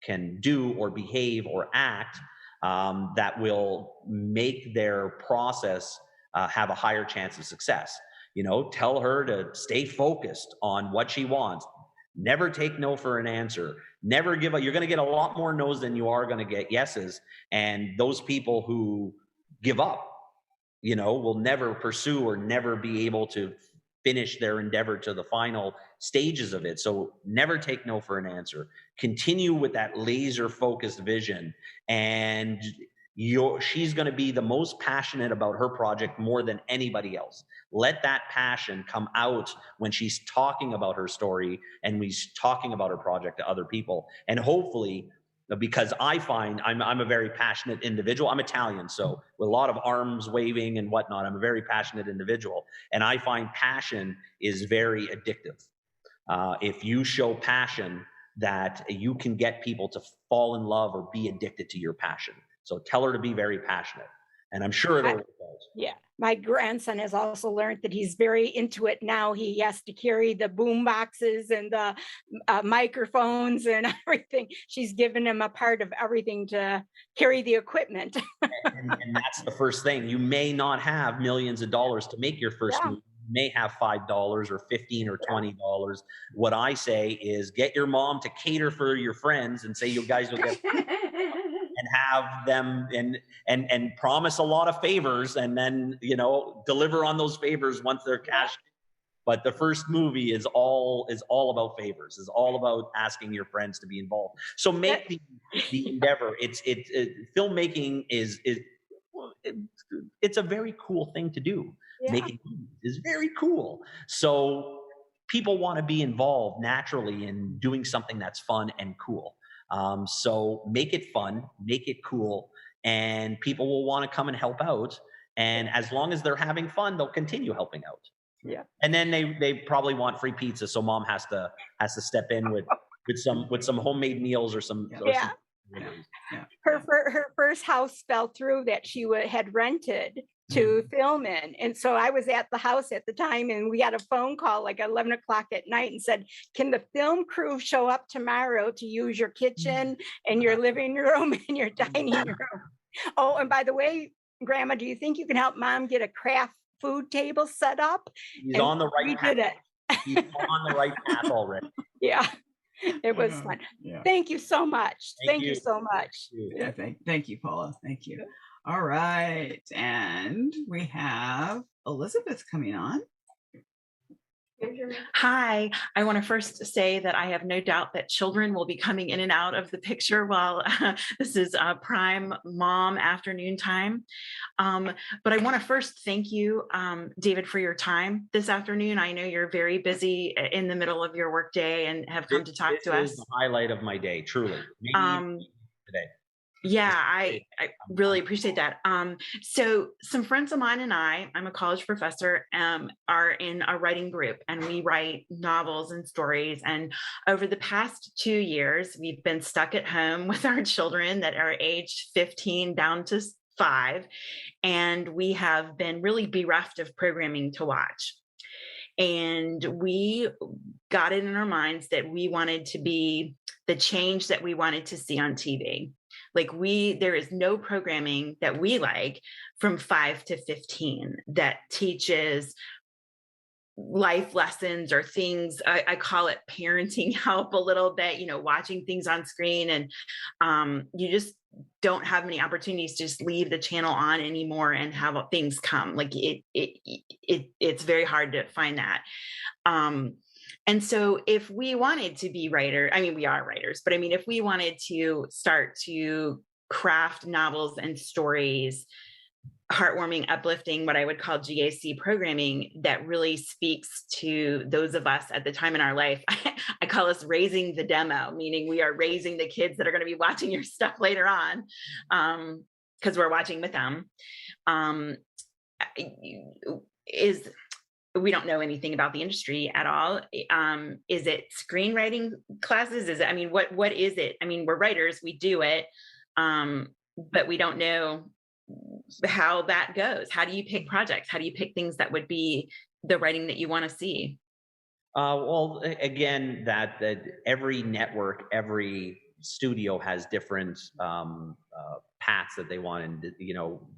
can do or behave or act that will make their process have a higher chance of success. Tell her to stay focused on what she wants. Never take no for an answer. Never give up. You're going to get a lot more no's than you are going to get yeses. And those people who give up, will never pursue or never be able to finish their endeavor to the final stages of it. So never take no for an answer. Continue with that laser focused vision, and she's going to be the most passionate about her project more than anybody else. Let that passion come out when she's talking about her story and she's talking about her project to other people. And hopefully, because I find I'm a very passionate individual. I'm Italian, so with a lot of arms waving and whatnot, I'm a very passionate individual. And I find passion is very addictive. If you show passion, that you can get people to fall in love or be addicted to your passion. So tell her to be very passionate, and I'm sure it'll work out. Yeah. My grandson has also learned that he's very into it now. He has to carry the boom boxes and the microphones and everything. She's given him a part of everything to carry the equipment. and that's the first thing. You may not have millions of dollars to make your first movie. You may have $5 or $15 or $20. What I say is get your mom to cater for your friends and say you guys will get and have them and promise a lot of favors, and then deliver on those favors once they're cashed. But the first movie is all about favors, is all about asking your friends to be involved. So make the endeavor. Filmmaking it's a very cool thing to do. Yeah. Making movies is very cool. So people want to be involved naturally in doing something that's fun and cool. So make it fun, make it cool, and people will want to come and help out. And as long as they're having fun, they'll continue helping out. Yeah. And then they probably want free pizza, so mom has to step in with with some homemade meals or some, Yeah. Yeah. Her first house fell through that she had rented to film in. And so I was at the house at the time, and we had a phone call like 11 o'clock at night and said, can the film crew show up tomorrow to use your kitchen and your living room and your dining room? Oh, and by the way, Grandma, do you think you can help Mom get a craft food table set up? He's And on the right we path. did it. He's on the right path already. Yeah, it was fun. Yeah. Thank you so much. Thank you so much. Yeah, thank you, Paula. Thank you. All right. And we have Elizabeth coming on. Hi, I want to first say that I have no doubt that children will be coming in and out of the picture while this is prime mom afternoon time. But I want to first thank you, David, for your time this afternoon. I know you're very busy in the middle of your workday and have come to talk to us. This is the highlight of my day, truly. Maybe today. Yeah, I really appreciate that. So some friends of mine and I'm a college professor, are in a writing group, and we write novels and stories. And over the past 2 years, we've been stuck at home with our children that are aged 15 down to 5. And we have been really bereft of programming to watch. And we got it in our minds that we wanted to be the change that we wanted to see on TV. Like there is no programming that we like from 5 to 15 that teaches life lessons or things. I call it parenting help a little bit, watching things on screen, and you just don't have many opportunities to just leave the channel on anymore and have things come. Like it's very hard to find that. And so if we wanted to be we are writers, but if we wanted to start to craft novels and stories, heartwarming, uplifting, what I would call GAC programming that really speaks to those of us at the time in our life, I call us raising the demo, meaning we are raising the kids that are going to be watching your stuff later on, because we're watching with them, we don't know anything about the industry at all. Is it screenwriting classes? Is it, what is it? We're writers, we do it, but we don't know how that goes. How do you pick projects? How do you pick things that would be the writing that you want to see? Well, again, that every network, every studio has different paths that they want, and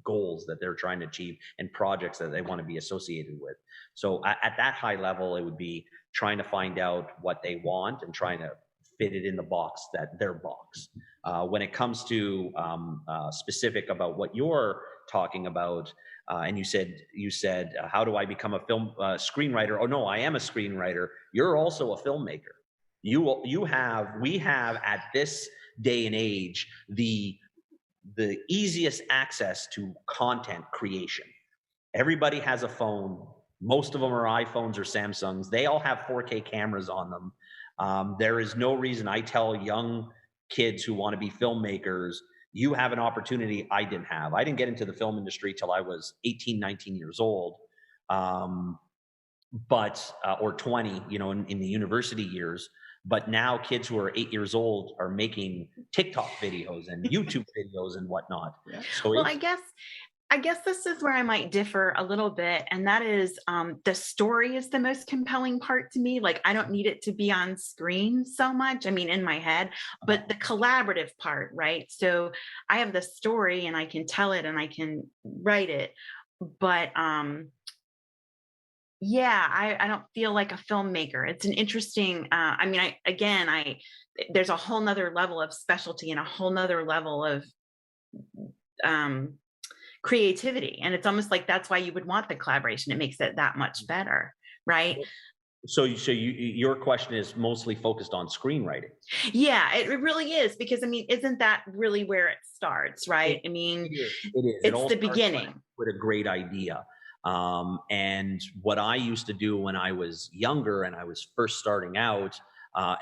goals that they're trying to achieve, and projects that they want to be associated with. So at that high level, it would be trying to find out what they want and trying to fit it in the box, their box. When it comes to specific about what you're talking about, and you said, how do I become a film screenwriter? Oh no, I am a screenwriter. You're also a filmmaker. We have at this day and age the easiest access to content creation. Everybody has a phone. Most of them are iPhones or Samsungs. They all have 4K cameras on them. There is no reason. I tell young kids who want to be filmmakers, you have an opportunity I didn't have. I didn't get into the film industry till I was 18, 19 years old, or 20, in the university years. But now kids who are 8 years old are making TikTok videos and YouTube videos and whatnot. Yeah. So well, I guess this is where I might differ a little bit. And that is the story is the most compelling part to me. Like, I don't need it to be on screen so much. In my head, but the collaborative part, right? So I have the story and I can tell it and I can write it. But I don't feel like a filmmaker. It's an interesting, there's a whole nother level of specialty and a whole nother level of creativity. And it's almost like that's why you would want the collaboration. It makes it that much better, right? So your question is mostly focused on screenwriting. Yeah, it really is, because isn't that really where it starts, right? It is. It's the beginning with a great idea. And what I used to do when I was younger and I was first starting out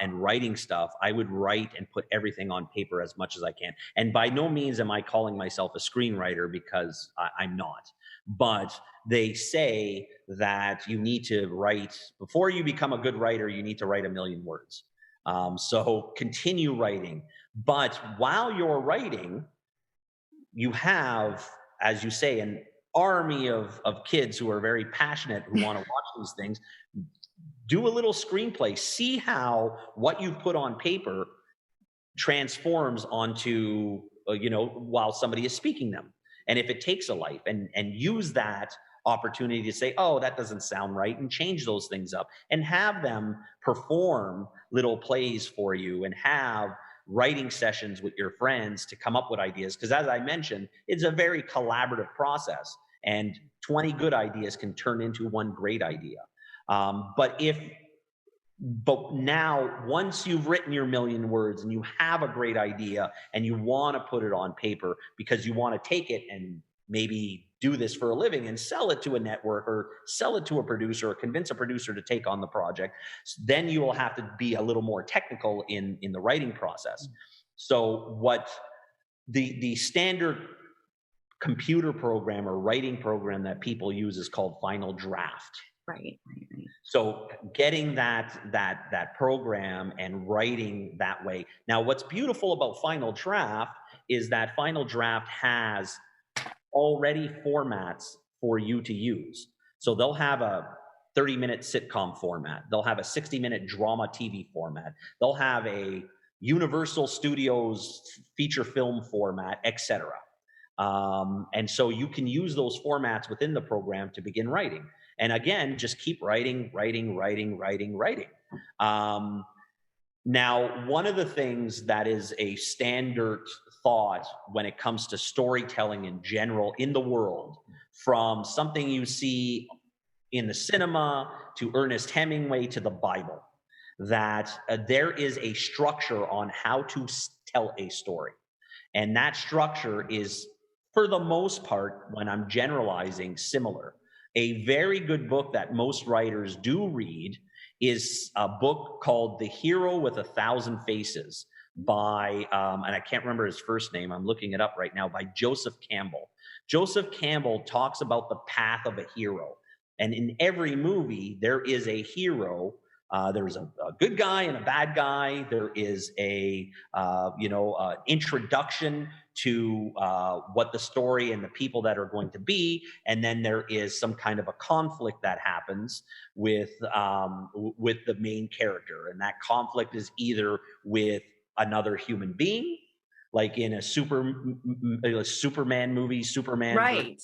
and writing stuff, I would write and put everything on paper as much as I can. And by no means am I calling myself a screenwriter, because I'm not. But they say that you need to write, before you become a good writer, you need to write 1 million words. So continue writing. But while you're writing, you have, as you say, an army of kids who are very passionate, who want to watch these things. Do a little screenplay. See how what you've put on paper transforms onto, while somebody is speaking them. And if it takes a life, and use that opportunity to say, oh, that doesn't sound right, and change those things up, and have them perform little plays for you, and have writing sessions with your friends to come up with ideas. Because as I mentioned, it's a very collaborative process, and 20 good ideas can turn into one great idea. But now, once you've written your million words and you have a great idea and you want to put it on paper because you want to take it and maybe do this for a living and sell it to a network, or sell it to a producer, or convince a producer to take on the project, then you will have to be a little more technical in the writing process. So what the standard computer program or writing program that people use is called Final Draft. Right. So getting that program and writing that way. Now, what's beautiful about Final Draft is that Final Draft has already formats for you to use. So they'll have a 30-minute sitcom format. They'll have a 60-minute drama TV format. They'll have a Universal Studios feature film format, etc. And so you can use those formats within the program to begin writing. And again, just keep writing. Now, one of the things that is a standard thought when it comes to storytelling in general in the world, from something you see in the cinema to Ernest Hemingway to the Bible, that there is a structure on how to tell a story. And that structure is, for the most part, when I'm generalizing, similar. A very good book that most writers do read is a book called The Hero with 1,000 Faces by, and I can't remember his first name, I'm looking it up right now, by Joseph Campbell. Joseph Campbell talks about the path of a hero. And in every movie, there is a hero. There's a good guy and a bad guy. There is a introduction to what the story and the people that are going to be, and then there is some kind of a conflict that happens with the main character, and that conflict is either with another human being, like in a Superman movie, Superman, Right.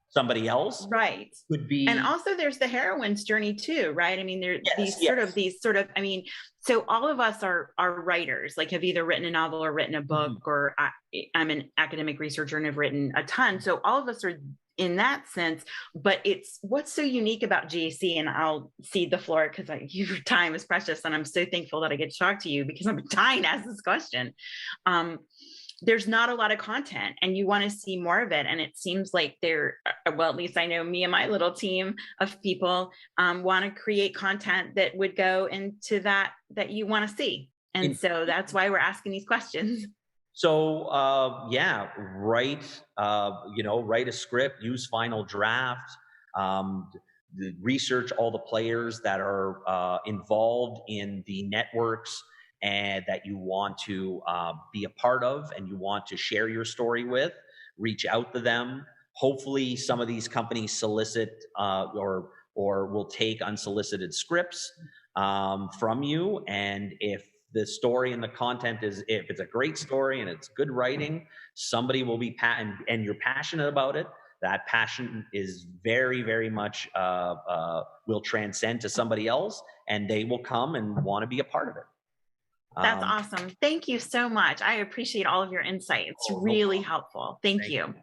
Somebody else, right, could be. And also there's the heroine's journey too, right? I mean, there Yes, these sort of I mean, so all of us are writers, like have either written a novel or written a book, or I'm an academic researcher and have written a ton, so all of us are in that sense. But it's what's so unique about GAC, and I'll cede the floor because your time is precious, and I'm so thankful that I get to talk to you because I'm dying to ask this question. There's not a lot of content, and you want to see more of it. And it seems like well, at least I know me and my little team of people want to create content that would go into that you want to see. And so that's why we're asking these questions. So write a script, use Final Draft, research all the players that are involved in the networks and that you want to be a part of and you want to share your story with. Reach out to them. Hopefully some of these companies solicit or will take unsolicited scripts from you. And if the story and the content if it's a great story and it's good writing, somebody will be and you're passionate about it, that passion is very, very much will transcend to somebody else, and they will come and want to be a part of it. That's awesome. Thank you so much. I appreciate all of your insight. It's really helpful. Thank you.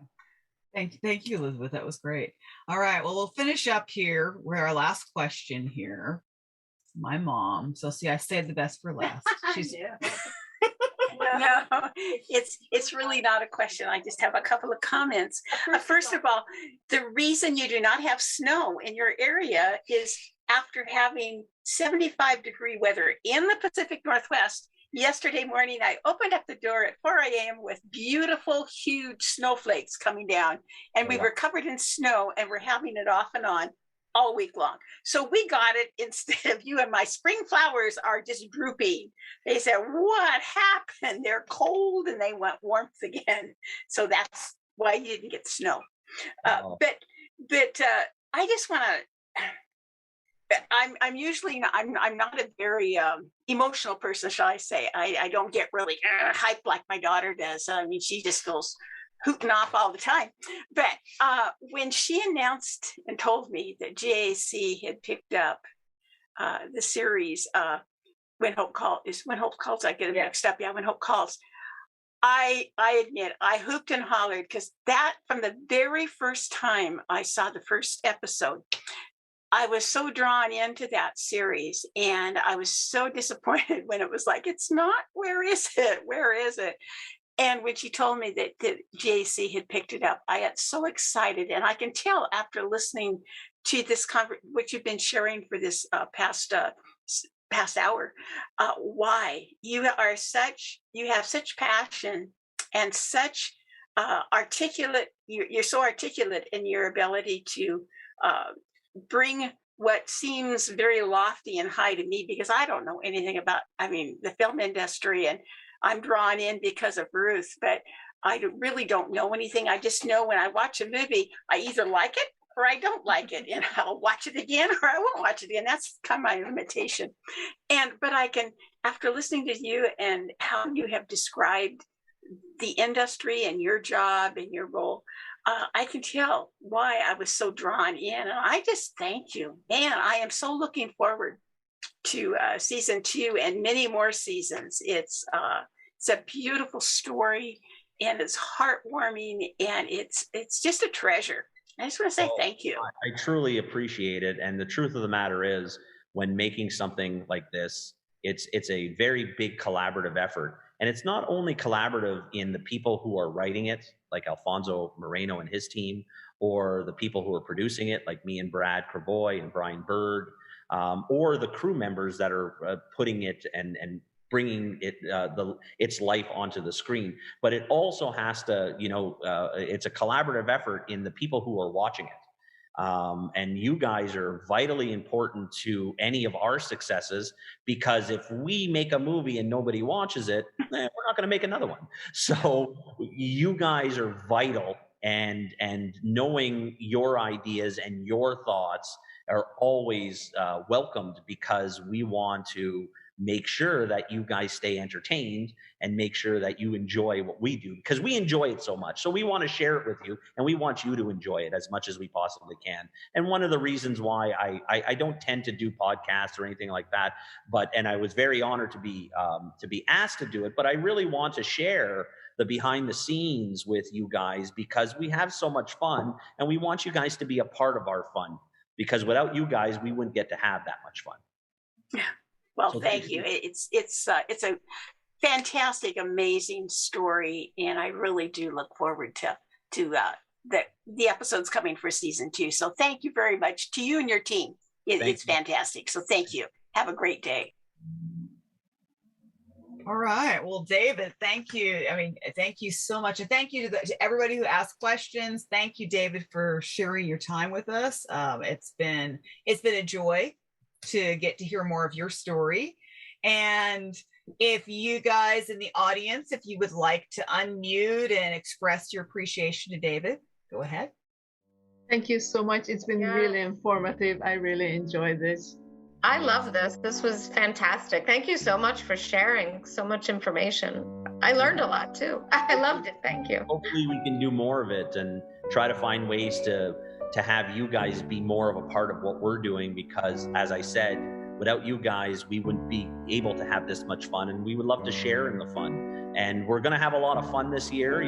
Thank you, Elizabeth. That was great. All right. Well, we'll finish up here with our last question here. My mom. So see, I saved the best for last. She's No, it's really not a question. I just have a couple of comments. First of all, the reason you do not have snow in your area is after having 75-degree weather in the Pacific Northwest. Yesterday morning, I opened up the door at 4 a.m. with beautiful, huge snowflakes coming down, and we were covered in snow, and we're having it off and on all week long. So we got it instead of you, and my spring flowers are just drooping. They said, what happened? They're cold and they want warmth again. So that's why you didn't get snow. Oh. But I just want to. I'm usually not, I'm not a very emotional person, shall I say. I don't get really hyped like my daughter does. I mean, she just goes hooting off all the time. But when she announced and told me that GAC had picked up the series When Hope Calls, I get it mixed up. Yeah, When Hope Calls. I admit I hooped and hollered, because that, from the very first time I saw the first episode, I was so drawn into that series, and I was so disappointed when it was like, it's not, where is it? Where is it? And when she told me that JC had picked it up, I got so excited. And I can tell after listening to this what you've been sharing for this past hour, why you have such passion and such articulate. You're so articulate in your ability to bring what seems very lofty and high to me, because I don't know anything about, the film industry, and I'm drawn in because of Ruth, but I really don't know anything. I just know when I watch a movie, I either like it or I don't like it, and I'll watch it again or I won't watch it again. That's kind of my limitation. But I can, after listening to you and how you have described the industry and your job and your role, I can tell why I was so drawn in. And I just thank you. Man, I am so looking forward to season 2 and many more seasons. It's a beautiful story, and it's heartwarming, and it's just a treasure. I just want to say thank you. I truly appreciate it. And the truth of the matter is, when making something like this, it's a very big collaborative effort. And it's not only collaborative in the people who are writing it, like Alfonso Moreno and his team, or the people who are producing it, like me and Brad Cravoy and Brian Bird, or the crew members that are putting it and bringing it its life onto the screen. But it also has to, it's a collaborative effort in the people who are watching it. And you guys are vitally important to any of our successes, because if we make a movie and nobody watches it, we're not going to make another one. So you guys are vital, and knowing your ideas and your thoughts are always welcomed, because we want to make sure that you guys stay entertained and make sure that you enjoy what we do, because we enjoy it so much. So we want to share it with you, and we want you to enjoy it as much as we possibly can. And one of the reasons why I don't tend to do podcasts or anything like that, and I was very honored to be asked to do it, but I really want to share the behind the scenes with you guys, because we have so much fun, and we want you guys to be a part of our fun, because without you guys, we wouldn't get to have that much fun. Yeah. Well, So thank you. It's a fantastic, amazing story, and I really do look forward to the episodes coming for season 2. So thank you very much to you and your team. It's fantastic. So thank you. Have a great day. All right. Well, David, thank you. Thank you so much. And thank you to everybody who asked questions. Thank you, David, for sharing your time with us. It's been a joy to get to hear more of your story. And if you guys in the audience, if you would like to unmute and express your appreciation to David, go ahead. Thank you so much. It's been really informative. I really enjoyed this. I love this. This was fantastic. Thank you so much for sharing so much information. I learned a lot too. I loved it. Thank you. Hopefully we can do more of it and try to find ways to have you guys be more of a part of what we're doing, because as I said, without you guys, we wouldn't be able to have this much fun, and we would love to share in the fun. And we're going to have a lot of fun this year.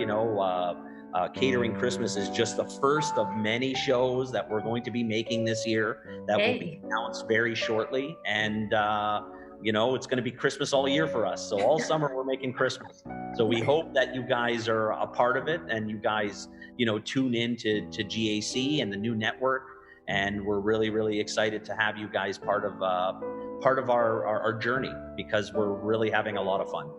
Catering Christmas is just the first of many shows that we're going to be making this year that will be announced very shortly. And, it's going to be Christmas all year for us. So all summer we're making Christmas. So we hope that you guys are a part of it, and you guys, tune in to GAC and the new network. And we're really, really excited to have you guys part of our journey, because we're really having a lot of fun.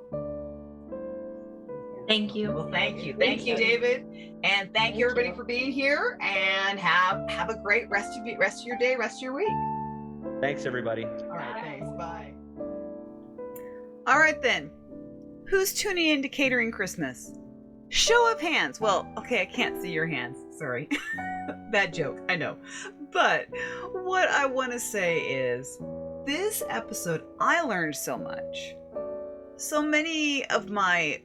Thank you. Well, thank you. Thank you, David. And thank you everybody for being here, and have a great rest of your day, rest of your week. Thanks, everybody. All right, thanks. Bye. All right then. Who's tuning in to Catering Christmas? Show of hands. Well, okay, I can't see your hands. Sorry. Bad joke, I know. But what I want to say is, this episode, I learned so much. So many of my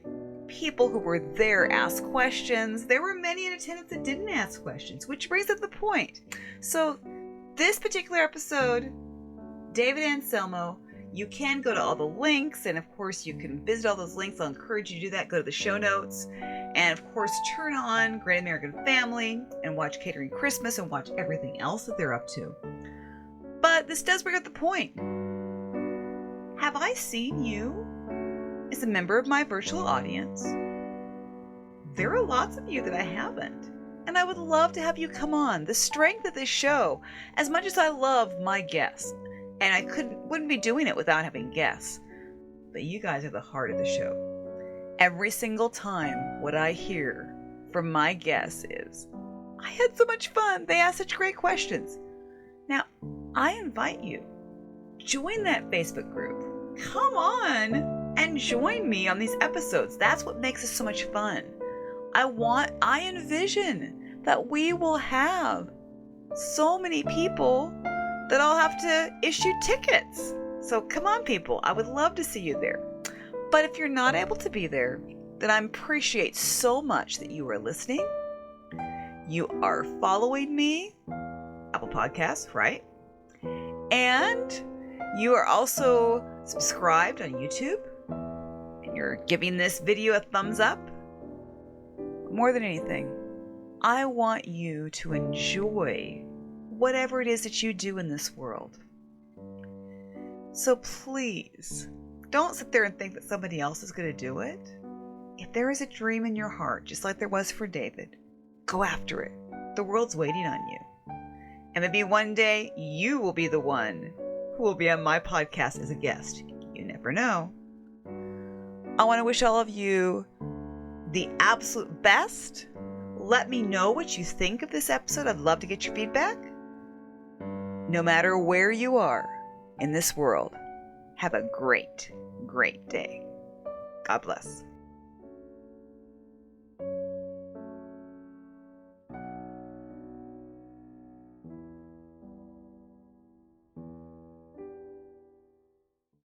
people who were there asked questions. There were many in attendance that didn't ask questions, which brings up the point. So this particular episode, David Anselmo, you can go to all the links, and of course you can visit all those links. I'll encourage you to do that. Go to the show notes, and of course turn on Great American Family and watch Catering Christmas and watch everything else that they're up to. But this does bring up the point. Have I seen you as a member of my virtual audience? There are lots of you that I haven't, and I would love to have you come on. The strength of this show, as much as I love my guests, and I wouldn't be doing it without having guests, but you guys are the heart of the show. Every single time what I hear from my guests is, I had so much fun. They asked such great questions. Now, I invite you, join that Facebook group. Come on and join me on these episodes. That's what makes this so much fun. I envision that we will have so many people that I'll have to issue tickets. So come on, people. I would love to see you there. But if you're not able to be there, then I appreciate so much that you are listening. You are following me, Apple Podcasts, right? And you are also subscribed on YouTube. And you're giving this video a thumbs up. More than anything, I want you to enjoy whatever it is that you do in this world. So please, don't sit there and think that somebody else is going to do it. If there is a dream in your heart, just like there was for David, go after it. The world's waiting on you. And maybe one day you will be the one who will be on my podcast as a guest. You never know. I want to wish all of you the absolute best. Let me know what you think of this episode. I'd love to get your feedback. No matter where you are in this world, have a great, great day. God bless.